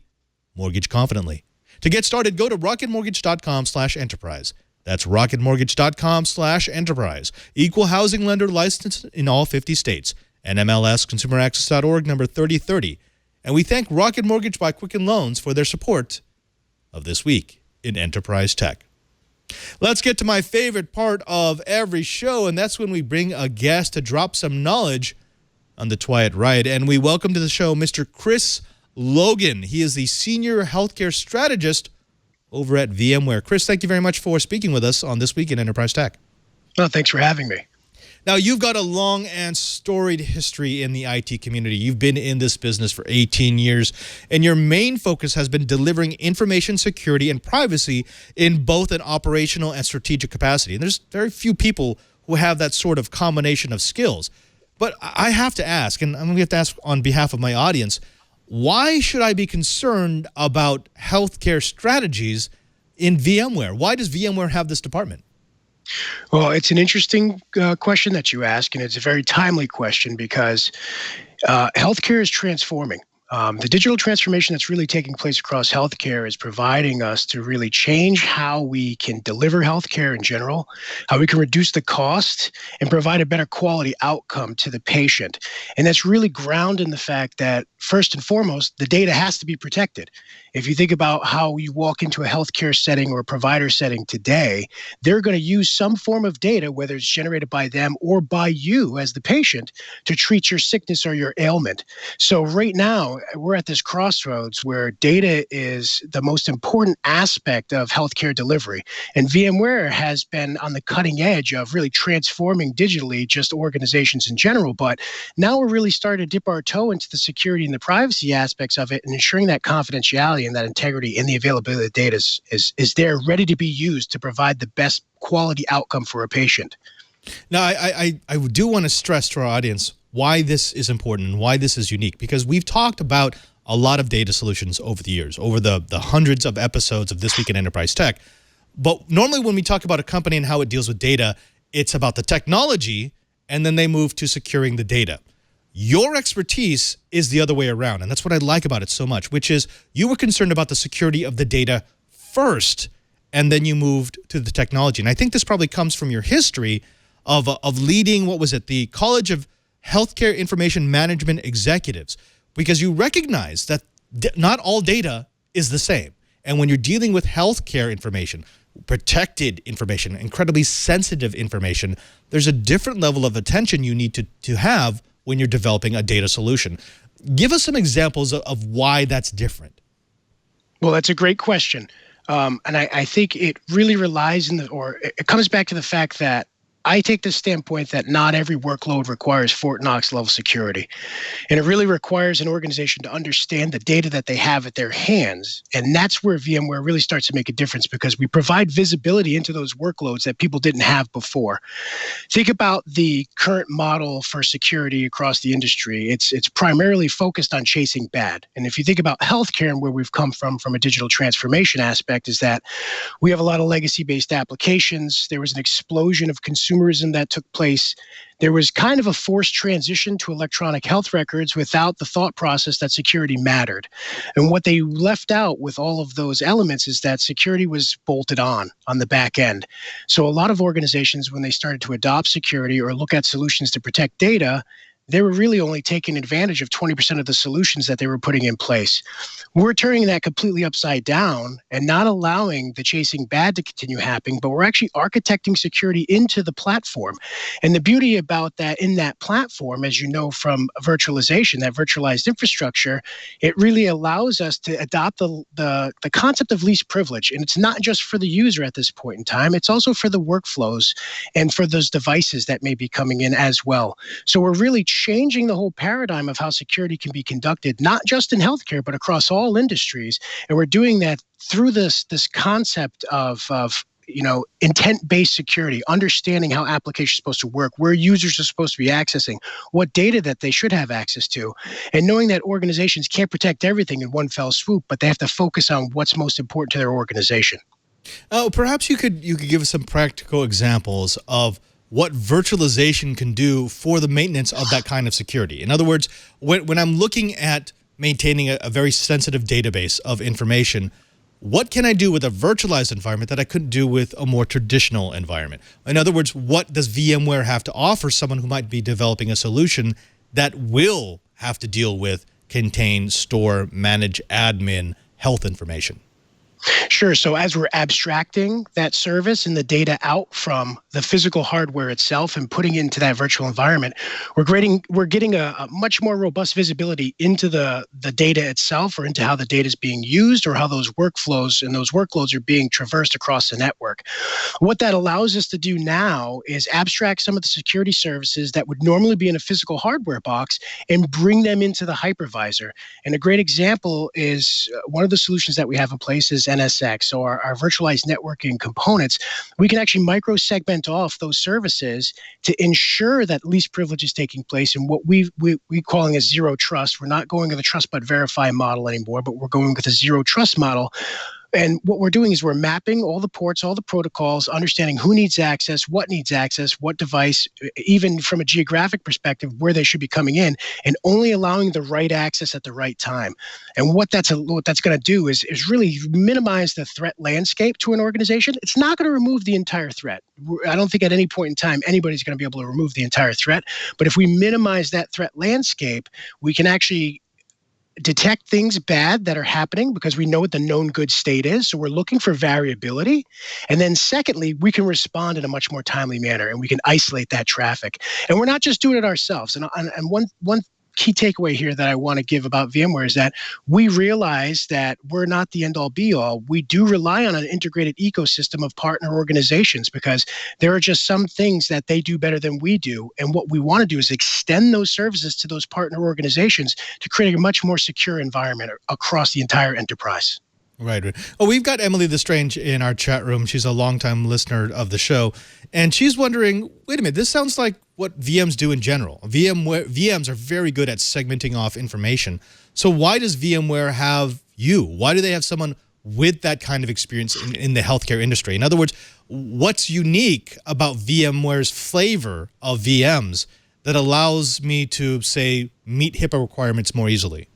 mortgage confidently. To get started, go to rocketmortgage.com/enterprise. That's rocketmortgage.com/enterprise. Equal housing lender licensed in all 50 states. NMLS consumeraccess.org number 3030. And we thank Rocket Mortgage by Quicken Loans for their support of This Week in Enterprise Tech. Let's get to my favorite part of every show, and that's when we bring a guest to drop some knowledge on the Twiat Right. And we welcome to the show Mr. Chris Logan. He is the Senior Healthcare Strategist over at VMware. Chris, thank you very much for speaking with us on This Week in Enterprise Tech. Well, thanks for having me. Now, you've got a long and storied history in the IT community. You've been in this business for 18 years, and your main focus has been delivering information security and privacy in both an operational and strategic capacity. And there's very few people who have that sort of combination of skills. But I have to ask, and I'm going to have to ask on behalf of my audience, why should I be concerned about healthcare strategies in VMware? Why does VMware have this department? Well, it's an interesting question that you ask, and it's a very timely question because healthcare is transforming. The digital transformation that's really taking place across healthcare is providing us to really change how we can deliver healthcare in general, how we can reduce the cost, and provide a better quality outcome to the patient. And that's really grounded in the fact that, first and foremost, the data has to be protected. If you think about how you walk into a healthcare setting or a provider setting today, they're going to use some form of data, whether it's generated by them or by you as the patient, to treat your sickness or your ailment. So right now, we're at this crossroads where data is the most important aspect of healthcare delivery. And VMware has been on the cutting edge of really transforming digitally just organizations in general. But now we're really starting to dip our toe into the security and the privacy aspects of it and ensuring that confidentiality and that integrity and the availability of the data is there, ready to be used to provide the best quality outcome for a patient. Now, I do want to stress to our audience why this is important and why this is unique, because we've talked about a lot of data solutions over the years, over the hundreds of episodes of This Week in Enterprise Tech. But normally when we talk about a company and how it deals with data, it's about the technology, and then they move to securing the data. Your expertise is the other way around, and that's what I like about it so much, which is you were concerned about the security of the data first, and then you moved to the technology. And I think this probably comes from your history of leading, what was it, the College of Healthcare Information Management Executives, because you recognize that not all data is the same. And when you're dealing with healthcare information, protected information, incredibly sensitive information, there's a different level of attention you need to have when you're developing a data solution. Give us some examples of why that's different. Well, that's a great question. And I think it really relies it comes back to the fact that I take the standpoint that not every workload requires Fort Knox level security. And it really requires an organization to understand the data that they have at their hands. And that's where VMware really starts to make a difference, because we provide visibility into those workloads that people didn't have before. Think about the current model for security across the industry. It's primarily focused on chasing bad. And if you think about healthcare and where we've come from a digital transformation aspect, is that we have a lot of legacy-based applications. There was an explosion of consumerism that took place. There was kind of a forced transition to electronic health records without the thought process that security mattered. And what they left out with all of those elements is that security was bolted on the back end. So a lot of organizations, when they started to adopt security or look at solutions to protect data, they were really only taking advantage of 20% of the solutions that they were putting in place. We're turning that completely upside down and not allowing the chasing bad to continue happening, but we're actually architecting security into the platform. And the beauty about that in that platform, as you know from virtualization, that virtualized infrastructure, it really allows us to adopt the concept of least privilege. And it's not just for the user at this point in time, it's also for the workflows and for those devices that may be coming in as well. So we're really changing the whole paradigm of how security can be conducted, not just in healthcare, but across all industries. And we're doing that through this concept of intent-based security, understanding how applications are supposed to work, where users are supposed to be accessing, what data that they should have access to, and knowing that organizations can't protect everything in one fell swoop, but they have to focus on what's most important to their organization. Perhaps you could give us some practical examples of what virtualization can do for the maintenance of that kind of security. In other words, when I'm looking at maintaining a very sensitive database of information, what can I do with a virtualized environment that I couldn't do with a more traditional environment? In other words, what does VMware have to offer someone who might be developing a solution that will have to deal with, contain, store, manage, admin, health information? Sure. So as we're abstracting that service and the data out from the physical hardware itself and putting it into that virtual environment, we're getting a much more robust visibility into the data itself, or into how the data is being used, or how those workflows and those workloads are being traversed across the network. What that allows us to do now is abstract some of the security services that would normally be in a physical hardware box and bring them into the hypervisor. And a great example is one of the solutions that we have in place is NSX, so our virtualized networking components. We can actually micro-segment off those services to ensure that least privilege is taking place, and what we calling a zero trust. We're not going with a trust but verify model anymore, but we're going with a zero trust model. And what we're doing is we're mapping all the ports, all the protocols, understanding who needs access, what device, even from a geographic perspective, where they should be coming in, and only allowing the right access at the right time. And what that's going to do is really minimize the threat landscape to an organization. It's not going to remove the entire threat. I don't think at any point in time anybody's going to be able to remove the entire threat. But if we minimize that threat landscape, we can actually detect things bad that are happening because we know what the known good state is. So we're looking for variability. And then secondly, we can respond in a much more timely manner, and we can isolate that traffic. And we're not just doing it ourselves. And one key takeaway here that I want to give about VMware is that we realize that we're not the end all be all. We do rely on an integrated ecosystem of partner organizations, because there are just some things that they do better than we do. And what we want to do is extend those services to those partner organizations to create a much more secure environment across the entire enterprise. Right. Oh, we've got Emily Lestrange in our chat room. She's a longtime listener of the show, and she's wondering, wait a minute, this sounds like what VMs do in general. VMs are very good at segmenting off information. So why does VMware have you? Why do they have someone with that kind of experience in the healthcare industry? In other words, what's unique about VMware's flavor of VMs that allows me to, say, meet HIPAA requirements more easily?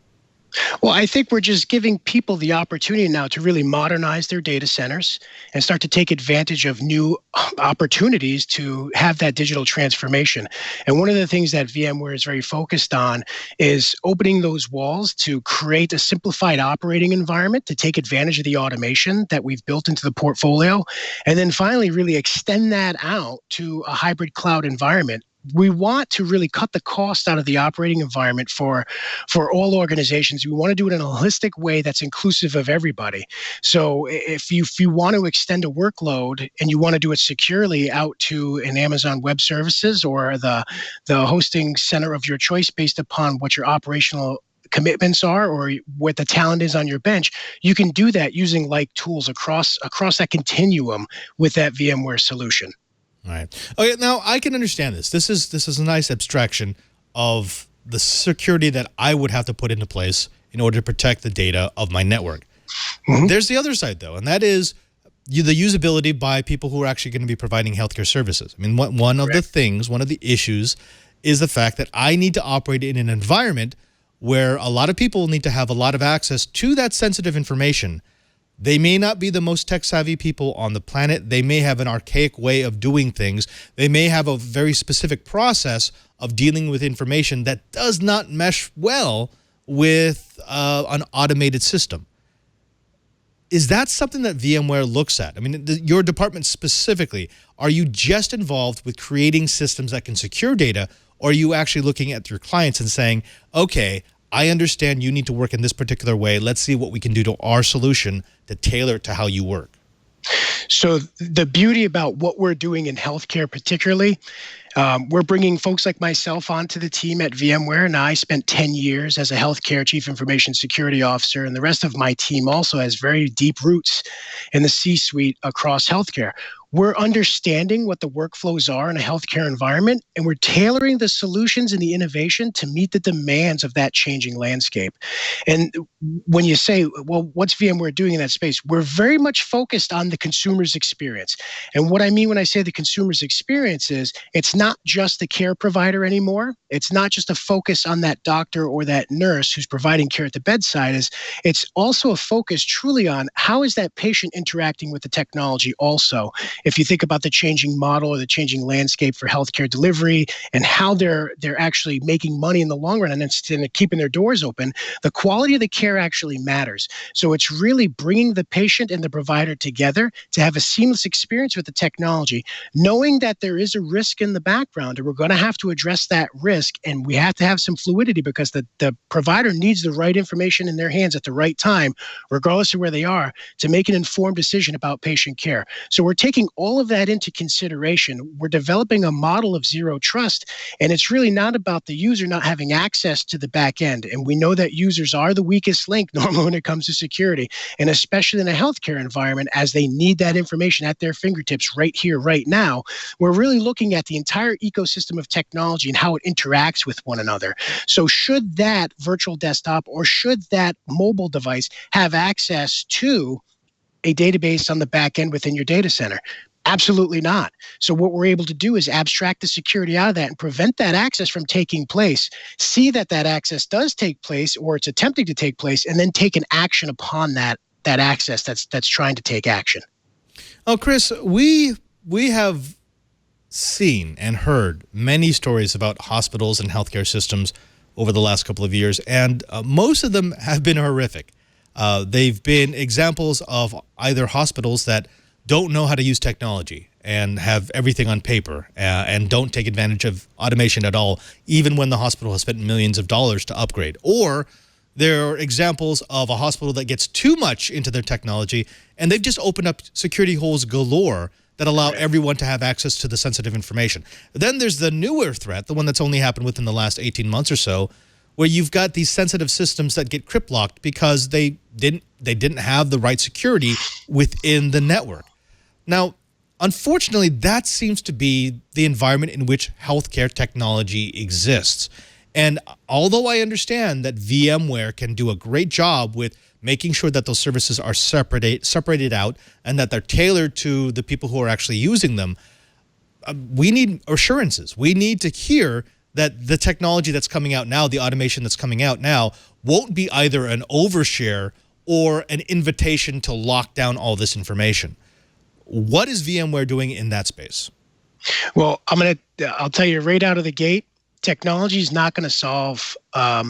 Well, I think we're just giving people the opportunity now to really modernize their data centers and start to take advantage of new opportunities to have that digital transformation. And one of the things that VMware is very focused on is opening those walls to create a simplified operating environment to take advantage of the automation that we've built into the portfolio. And then finally, really extend that out to a hybrid cloud environment. we want to really cut the cost out of the operating environment for all organizations. We want to do it in a holistic way that's inclusive of everybody. So if you want to extend a workload and you want to do it securely out to an Amazon Web Services or the hosting center of your choice based upon what your operational commitments are or what the talent is on your bench, you can do that using like tools across that continuum with that VMware solution. All right. Okay, now I can understand this. This is a nice abstraction of the security that I would have to put into place in order to protect the data of my network. Mm-hmm. There's the other side, though, and that is the usability by people who are actually going to be providing healthcare services. I mean, one of the issues is the fact that I need to operate in an environment where a lot of people need to have a lot of access to that sensitive information. They may not be the most tech-savvy people on the planet. They may have an archaic way of doing things. They may have a very specific process of dealing with information that does not mesh well with an automated system. Is that something that VMware looks at? I mean, your department specifically, are you just involved with creating systems that can secure data, or are you actually looking at your clients and saying, okay, I understand you need to work in this particular way. Let's see what we can do to our solution to tailor it to how you work. So the beauty about what we're doing in healthcare particularly, we're bringing folks like myself onto the team at VMware. Now, I spent 10 years as a healthcare chief information security officer, and the rest of my team also has very deep roots in the C-suite across healthcare. We're understanding what the workflows are in a healthcare environment, and we're tailoring the solutions and the innovation to meet the demands of that changing landscape. And when you say, well, what's VMware doing in that space? We're very much focused on the consumer's experience. And what I mean when I say the consumer's experience is it's not just the care provider anymore. It's not just a focus on that doctor or that nurse who's providing care at the bedside. It's also a focus truly on how is that patient interacting with the technology also. If you think about the changing model or the changing landscape for healthcare delivery and how they're actually making money in the long run and instead of keeping their doors open, the quality of the care actually matters. So it's really bringing the patient and the provider together to have a seamless experience with the technology, knowing that there is a risk in the background and we're going to have to address that risk, and we have to have some fluidity because the provider needs the right information in their hands at the right time, regardless of where they are, to make an informed decision about patient care. So we're taking all of that into consideration. We're developing a model of zero trust, and it's really not about the user not having access to the back end. And we know that users are the weakest link normally when it comes to security, and especially in a healthcare environment, as they need that information at their fingertips right here, right now. We're really looking at the entire ecosystem of technology and how it interacts with one another. So should that virtual desktop or should that mobile device have access to a database on the back end within your data center? Absolutely not. So what we're able to do is abstract the security out of that and prevent that access from taking place, see that access does take place or it's attempting to take place, and then take an action upon that access that's trying to take action. Oh, Chris, we have seen and heard many stories about hospitals and healthcare systems over the last couple of years, and most of them have been horrific. They've been examples of either hospitals that don't know how to use technology and have everything on paper and don't take advantage of automation at all, even when the hospital has spent millions of dollars to upgrade. Or there are examples of a hospital that gets too much into their technology and they've just opened up security holes galore that allow everyone to have access to the sensitive information. Then there's the newer threat, the one that's only happened within the last 18 months or so, where you've got these sensitive systems that get crypt locked because they didn't have the right security within the network. Now, unfortunately, that seems to be the environment in which healthcare technology exists. And although I understand that VMware can do a great job with making sure that those services are separated out and that they're tailored to the people who are actually using them, we need assurances. We need to hear that the technology that's coming out now, the automation that's coming out now, won't be either an overshare or an invitation to lock down all this information. What is VMware doing in that space? Well, I'll tell you right out of the gate, technology is not going to solve a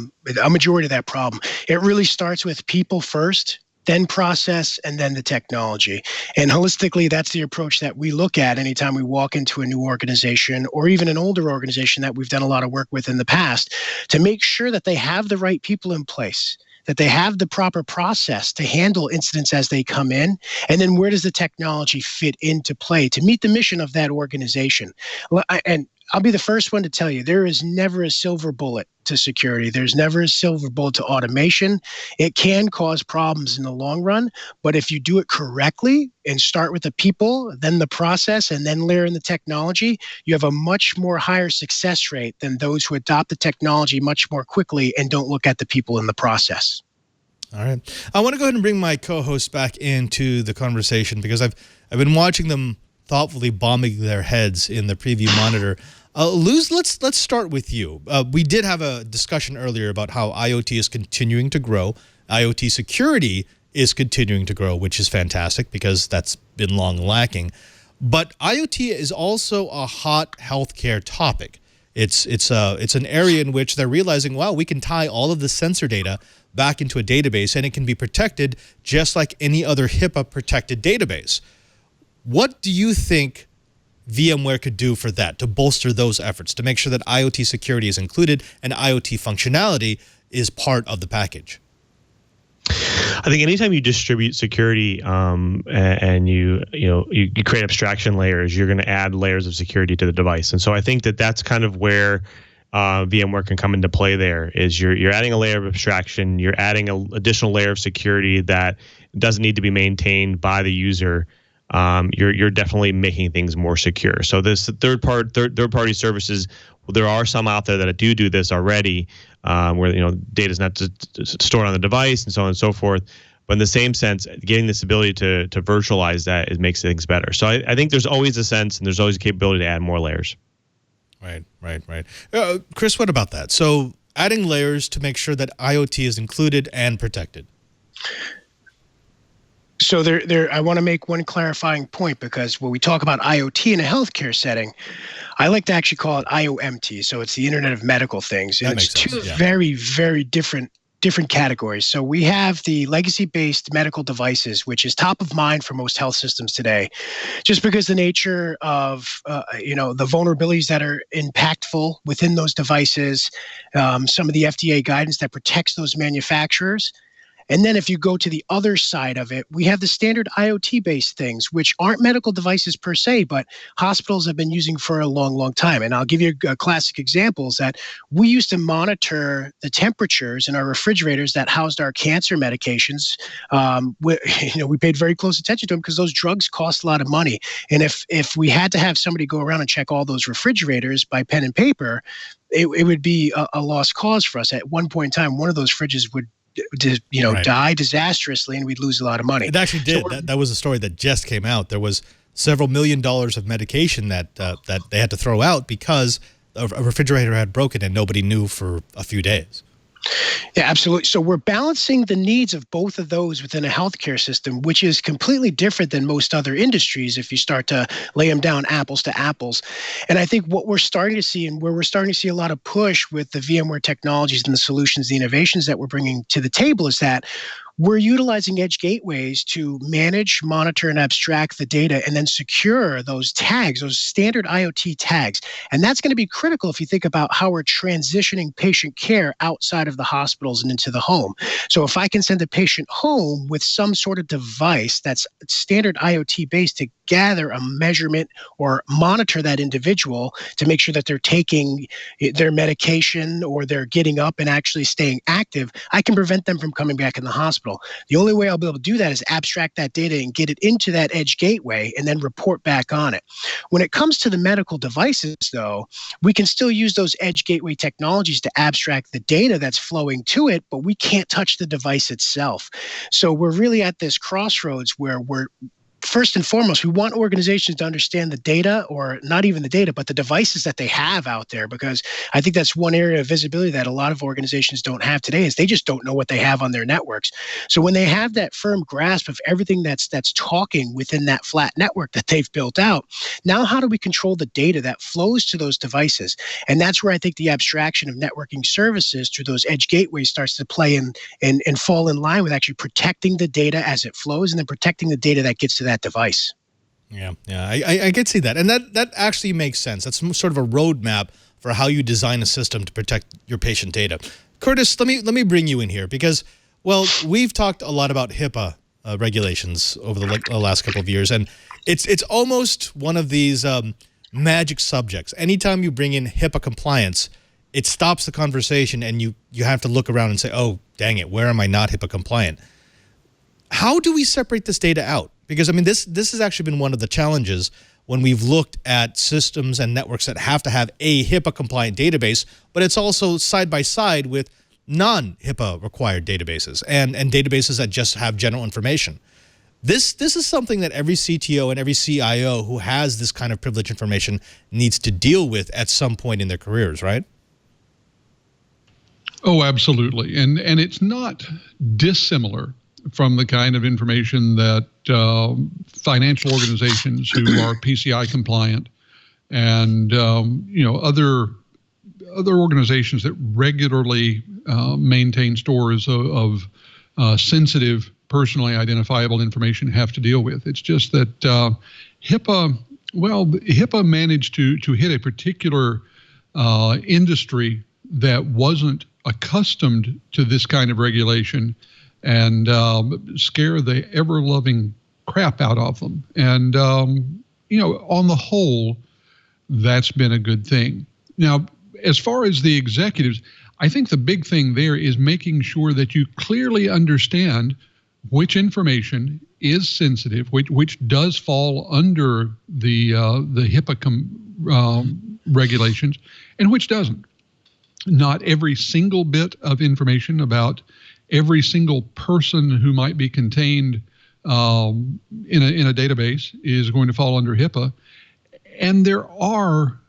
majority of that problem. It really starts with people first then process, and then the technology. And holistically, that's the approach that we look at anytime we walk into a new organization or even an older organization that we've done a lot of work with in the past, to make sure that they have the right people in place, that they have the proper process to handle incidents as they come in, and then where does the technology fit into play to meet the mission of that organization. And I'll be the first one to tell you, there is never a silver bullet to security. There's never a silver bullet to automation. It can cause problems in the long run, but if you do it correctly and start with the people, then the process, and then layer in the technology, you have a much more higher success rate than those who adopt the technology much more quickly and don't look at the people in the process. All right. I want to go ahead and bring my co-hosts back into the conversation because I've been watching them thoughtfully bombing their heads in the preview monitor. Luz, let's start with you. We did have a discussion earlier about how IoT is continuing to grow. IoT security is continuing to grow, which is fantastic because that's been long lacking. But IoT is also a hot healthcare topic. It's an area in which they're realizing, wow, we can tie all of the sensor data back into a database and it can be protected just like any other HIPAA-protected database. What do you think VMware could do for that, to bolster those efforts, to make sure that IoT security is included and IoT functionality is part of the package? I think anytime you distribute security and you create abstraction layers, you're going to add layers of security to the device. And so I think that that's kind of where VMware can come into play. There is you're adding a layer of abstraction, you're adding an additional layer of security that doesn't need to be maintained by the user. You're definitely making things more secure. So this third party services, there are some out there that do this already, where data is not just stored on the device and so on and so forth. But in the same sense, getting this ability to virtualize that makes things better. So I think there's always a sense and there's always a capability to add more layers. Right. Chris, what about that? So adding layers to make sure that IoT is included and protected. So I want to make one clarifying point, because when we talk about IoT in a healthcare setting, I like to actually call it IOMT. So it's the Internet of Medical Things. And it's two very, very different categories. So we have the legacy-based medical devices, which is top of mind for most health systems today, just because the nature of the vulnerabilities that are impactful within those devices, some of the FDA guidance that protects those manufacturers. And then if you go to the other side of it, we have the standard IoT-based things, which aren't medical devices per se, but hospitals have been using for a long, long time. And I'll give you a classic examples that we used to monitor the temperatures in our refrigerators that housed our cancer medications. We paid very close attention to them because those drugs cost a lot of money. And if we had to have somebody go around and check all those refrigerators by pen and paper, it would be a lost cause for us. At one point in time, one of those fridges would die disastrously, and we'd lose a lot of money. It actually did. That was a story that just came out. There was several $1 million of medication that they had to throw out because a refrigerator had broken and nobody knew for a few days. Yeah, absolutely. So we're balancing the needs of both of those within a healthcare system, which is completely different than most other industries if you start to lay them down apples to apples. And I think what we're starting to see, and where we're starting to see a lot of push with the VMware technologies and the solutions, the innovations that we're bringing to the table, is that we're utilizing edge gateways to manage, monitor, and abstract the data and then secure those tags, those standard IoT tags. And that's going to be critical if you think about how we're transitioning patient care outside of the hospitals and into the home. So if I can send a patient home with some sort of device that's standard IoT based to gather a measurement or monitor that individual to make sure that they're taking their medication or they're getting up and actually staying active, I can prevent them from coming back in the hospital. The only way I'll be able to do that is abstract that data and get it into that edge gateway and then report back on it. When it comes to the medical devices, though, we can still use those edge gateway technologies to abstract the data that's flowing to it, but we can't touch the device itself. So we're really at this crossroads where we're first and foremost, we want organizations to understand the data, or not even the data, but the devices that they have out there, because I think that's one area of visibility that a lot of organizations don't have today, is they just don't know what they have on their networks. So when they have that firm grasp of everything that's talking within that flat network that they've built out, now how do we control the data that flows to those devices? And that's where I think the abstraction of networking services through those edge gateways starts to play in and fall in line with actually protecting the data as it flows, and then protecting the data that gets to that device. Yeah, I could see that. And that actually makes sense. That's sort of a roadmap for how you design a system to protect your patient data. Curtis, let me bring you in here because, well, we've talked a lot about HIPAA regulations over the last couple of years, and it's almost one of these magic subjects. Anytime you bring in HIPAA compliance, it stops the conversation, and you have to look around and say, oh, dang it, where am I not HIPAA compliant? How do we separate this data out? Because, I mean, this has actually been one of the challenges when we've looked at systems and networks that have to have a HIPAA-compliant database, but it's also side by side with non-HIPAA required databases and databases that just have general information. This is something that every CTO and every CIO who has this kind of privileged information needs to deal with at some point in their careers, right? Oh, absolutely. And it's not dissimilar from the kind of information that financial organizations who are PCI compliant and other organizations that regularly maintain stores of sensitive, personally identifiable information have to deal with. It's just that HIPAA managed to hit a particular industry that wasn't accustomed to this kind of regulation and scare the ever-loving crap out of them. And, on the whole, that's been a good thing. Now, as far as the executives, I think the big thing there is making sure that you clearly understand which information is sensitive, which does fall under the HIPAA regulations, and which doesn't. Not every single bit of information about every single person who might be contained in a database is going to fall under HIPAA. And there are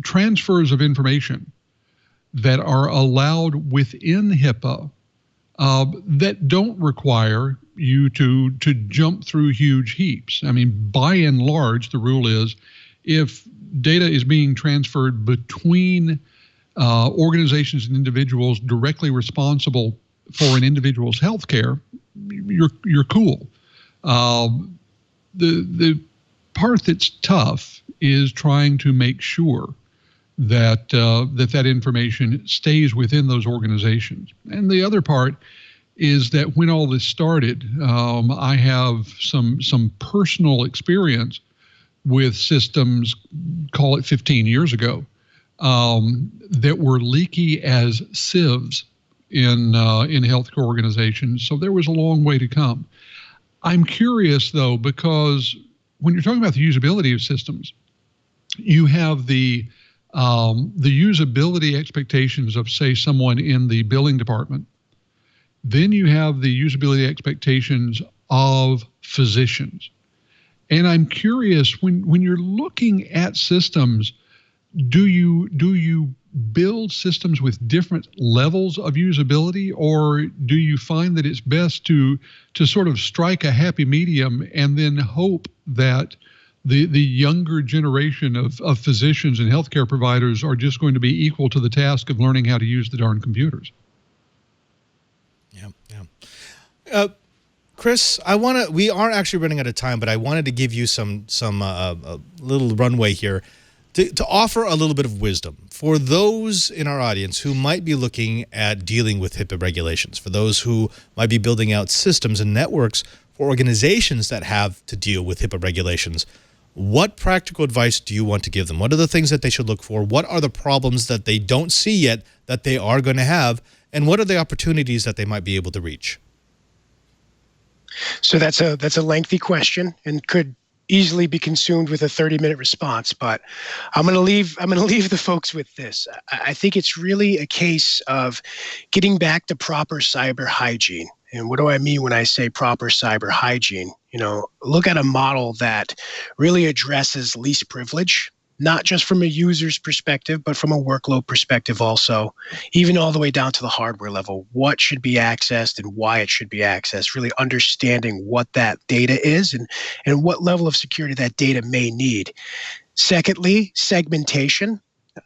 transfers of information that are allowed within HIPAA that don't require you to jump through huge heaps. I mean, by and large, the rule is if data is being transferred between organizations and individuals directly responsible for an individual's health care, you're cool. The part that's tough is trying to make sure that that information stays within those organizations. And the other part is that when all this started, I have some personal experience with systems, call it 15 years ago, that were leaky as sieves in healthcare organizations. So there was a long way to come. I'm curious though, because when you're talking about the usability of systems, you have the usability expectations of, say, someone in the billing department. Then you have the usability expectations of physicians. And I'm curious, when you're looking at systems, do you build systems with different levels of usability, or do you find that it's best to sort of strike a happy medium and then hope that the younger generation of physicians and healthcare providers are just going to be equal to the task of learning how to use the darn computers? Yeah. Chris, we are actually running out of time, but I wanted to give you some little runway here to offer a little bit of wisdom for those in our audience who might be looking at dealing with HIPAA regulations, for those who might be building out systems and networks for organizations that have to deal with HIPAA regulations. What practical advice do you want to give them? What are the things that they should look for? What are the problems that they don't see yet that they are going to have? And what are the opportunities that they might be able to reach? So that's a lengthy question and could easily be consumed with a 30-minute response, but I'm going to leave the folks with this. I think it's really a case of getting back to proper cyber hygiene. And what do I mean when I say proper cyber hygiene? look at a model that really addresses least privilege, not just from a user's perspective, but from a workload perspective also, even all the way down to the hardware level, what should be accessed and why it should be accessed, really understanding what that data is and what level of security that data may need. Secondly, segmentation.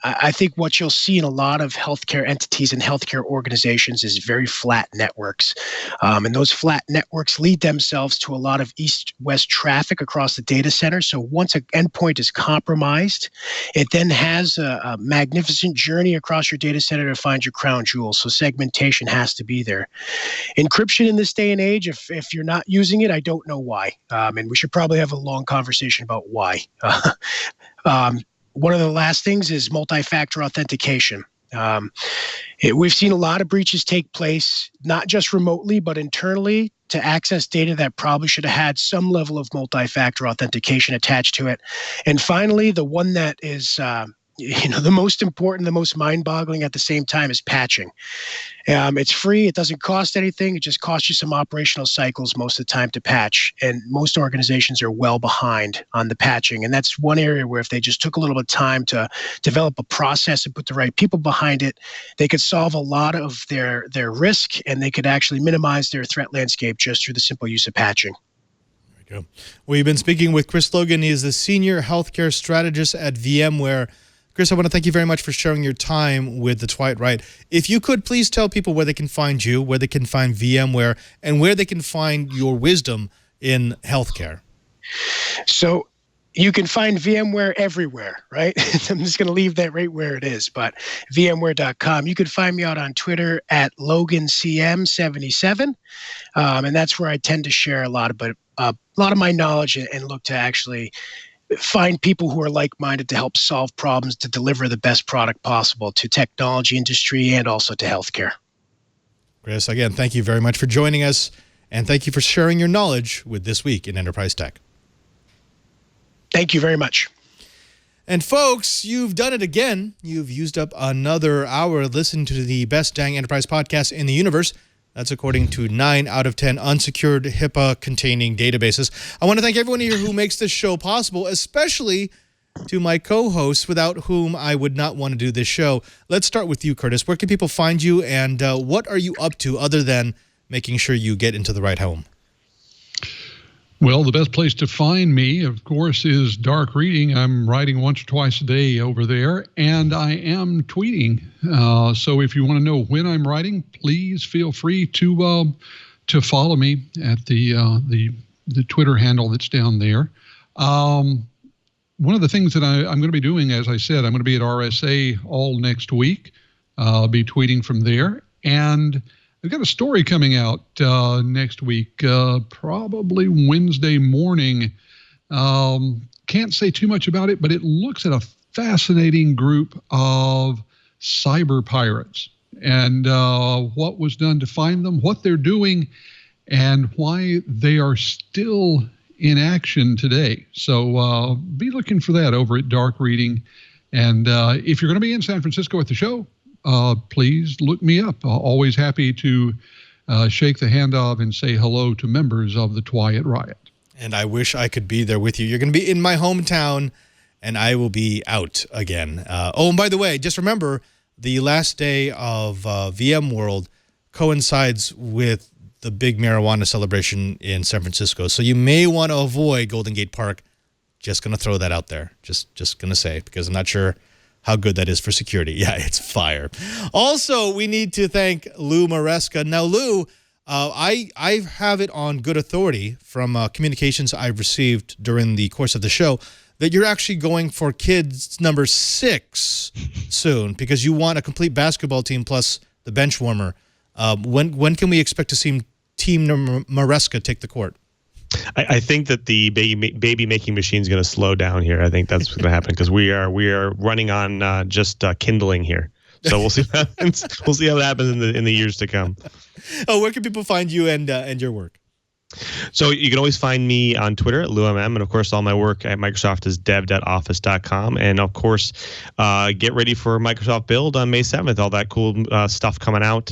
I think what you'll see in a lot of healthcare entities and healthcare organizations is very flat networks. And those flat networks lead themselves to a lot of east-west traffic across the data center. So once an endpoint is compromised, it then has a magnificent journey across your data center to find your crown jewel. So segmentation has to be there. Encryption in this day and age, if you're not using it, I don't know why. And we should probably have a long conversation about why. One of the last things is multi-factor authentication. We've seen a lot of breaches take place, not just remotely, but internally to access data that probably should have had some level of multi-factor authentication attached to it. And finally, the one that is the most important, the most mind-boggling at the same time is patching. It's free. It doesn't cost anything. It just costs you some operational cycles most of the time to patch. And most organizations are well behind on the patching. And that's one area where if they just took a little bit of time to develop a process and put the right people behind it, they could solve a lot of their risk and they could actually minimize their threat landscape just through the simple use of patching. There we go. We've been speaking with Chris Logan. He is the Senior Healthcare Strategist at VMware. Chris, I want to thank you very much for sharing your time with the Twilight Right. If you could please tell people where they can find you, where they can find VMware, and where they can find your wisdom in healthcare. So you can find VMware everywhere, right? I'm just going to leave that right where it is, but VMware.com. You can find me out on Twitter at LoganCM77, and that's where I tend to share a lot of my knowledge and look to actually find people who are like-minded to help solve problems, to deliver the best product possible to technology industry and also to healthcare. Chris, again, thank you very much for joining us, and thank you for sharing your knowledge with This Week in Enterprise Tech. Thank you very much. And folks, you've done it again. You've used up another hour listening to the best dang enterprise podcast in the universe. That's according to 9 out of 10 unsecured HIPAA-containing databases. I want to thank everyone here who makes this show possible, especially to my co-hosts, without whom I would not want to do this show. Let's start with you, Curtis. Where can people find you, and what are you up to other than making sure you get into the right home? Well, the best place to find me, of course, is Dark Reading. I'm writing once or twice a day over there, and I am tweeting. So if you want to know when I'm writing, please feel free to follow me at the Twitter handle that's down there. One of the things that I'm going to be doing, as I said, I'm going to be at RSA all next week. I'll be tweeting from there, and I've got a story coming out next week, probably Wednesday morning. Can't say too much about it, but it looks at a fascinating group of cyber pirates and what was done to find them, what they're doing, and why they are still in action today. So be looking for that over at Dark Reading. And if you're going to be in San Francisco at the show, please look me up. Always happy to shake the hand of and say hello to members of the Twilight Riot. And I wish I could be there with you. You're going to be in my hometown, and I will be out again. And by the way, just remember, the last day of VMworld coincides with the big marijuana celebration in San Francisco. So you may want to avoid Golden Gate Park. Just going to throw that out there. Just going to say, because I'm not sure how good that is for security. Yeah, it's fire. Also, we need to thank Lou Maresca. Now, Lou, I have it on good authority from communications I've received during the course of the show that you're actually going for kids number 6 soon because you want a complete basketball team plus the bench warmer. When can we expect to see Team Maresca take the court? I think that the baby making machine is going to slow down here. I think that's going to happen because we are running on just kindling here. So we'll see what happens. We'll see how that happens in the years to come. Oh, where can people find you and your work? So you can always find me on Twitter at LouMM, and of course all my work at Microsoft is dev.office.com. And of course, get ready for Microsoft Build on May 7th. All that cool stuff coming out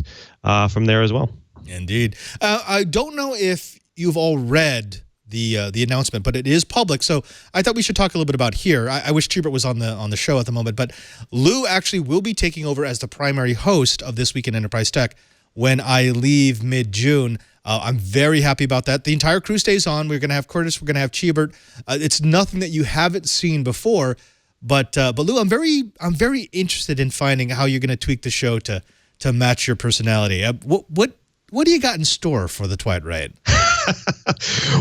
from there as well. Indeed. I don't know if you've all read the announcement, but it is public. So I thought we should talk a little bit about here. I wish Chibert was on the show at the moment, but Lou actually will be taking over as the primary host of This Week in Enterprise Tech when I leave mid-June. I'm very happy about that. The entire crew stays on. We're going to have Curtis. We're going to have Chibert. It's nothing that you haven't seen before, but Lou, I'm very interested in finding how you're going to tweak the show to match your personality. What do you got in store for the Twilight Ride?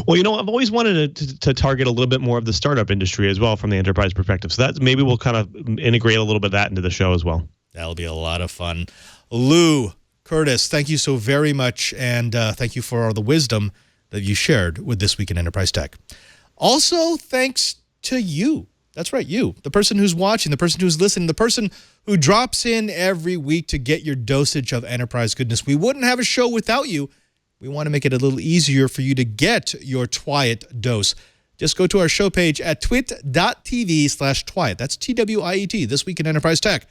Well, I've always wanted to target a little bit more of the startup industry as well from the enterprise perspective. So that's maybe we'll kind of integrate a little bit of that into the show as well. That'll be a lot of fun. Lou, Curtis, thank you so very much, and thank you for all the wisdom that you shared with This Week in Enterprise Tech. Also, thanks to you. That's right, you, the person who's watching, the person who's listening, the person who drops in every week to get your dosage of enterprise goodness. We wouldn't have a show without you. We want to make it a little easier for you to get your Twiet dose. Just go to our show page at twit.tv/Twiet. That's TWIET, This Week in Enterprise Tech.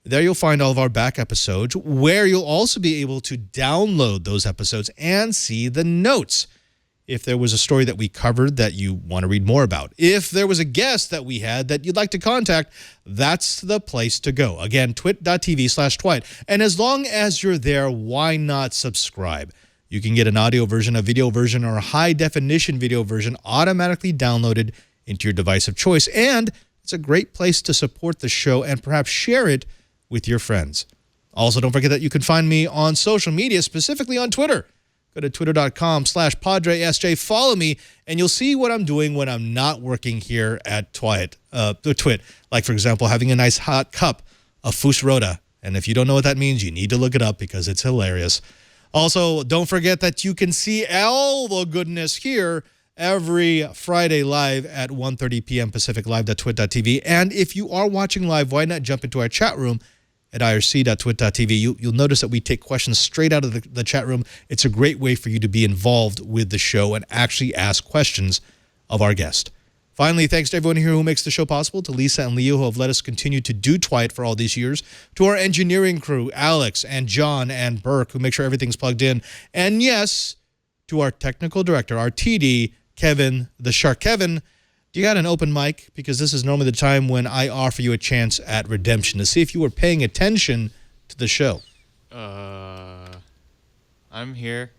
There you'll find all of our back episodes, where you'll also be able to download those episodes and see the notes. If there was a story that we covered that you want to read more about, if there was a guest that we had that you'd like to contact, that's the place to go. Again, twit.tv/Twiet. And as long as you're there, why not subscribe? You can get an audio version, a video version, or a high-definition video version automatically downloaded into your device of choice. And it's a great place to support the show and perhaps share it with your friends. Also, don't forget that you can find me on social media, specifically on Twitter. Go to twitter.com/PadreSJ. Follow me, and you'll see what I'm doing when I'm not working here at Twit. Like, for example, having a nice hot cup of Fus Rota. And if you don't know what that means, you need to look it up because it's hilarious. Also, don't forget that you can see all the goodness here every Friday live at 1:30 p.m. Pacific, live.twit.tv. And if you are watching live, why not jump into our chat room at irc.twit.tv. You'll notice that we take questions straight out of the chat room. It's a great way for you to be involved with the show and actually ask questions of our guest. Finally, thanks to everyone here who makes the show possible, to Lisa and Leo who have let us continue to do Twilight for all these years, to our engineering crew, Alex and John and Burke, who make sure everything's plugged in, and yes, to our technical director, our TD, Kevin, the Shark. Kevin, do you got an open mic? Because this is normally the time when I offer you a chance at redemption to see if you were paying attention to the show. I'm here.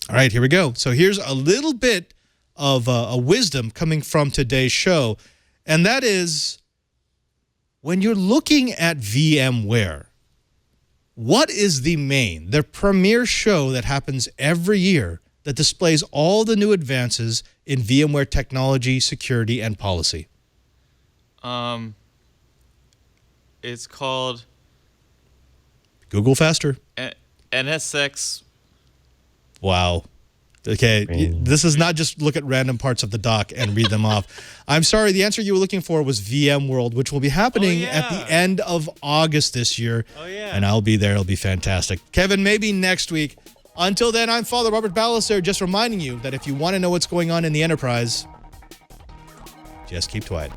All right, here we go. So here's a little bit of a wisdom coming from today's show, and that is, when you're looking at VMware, what is their premier show that happens every year that displays all the new advances in VMware technology, security, and policy? It's called Google faster. NSX. Wow. Okay, this is not just look at random parts of the doc and read them off. I'm sorry, the answer you were looking for was VMworld, which will be happening at the end of August this year. Oh, yeah. And I'll be there. It'll be fantastic. Kevin, maybe next week. Until then, I'm Father Robert Ballecer, just reminding you that if you want to know what's going on in the enterprise, just keep quiet.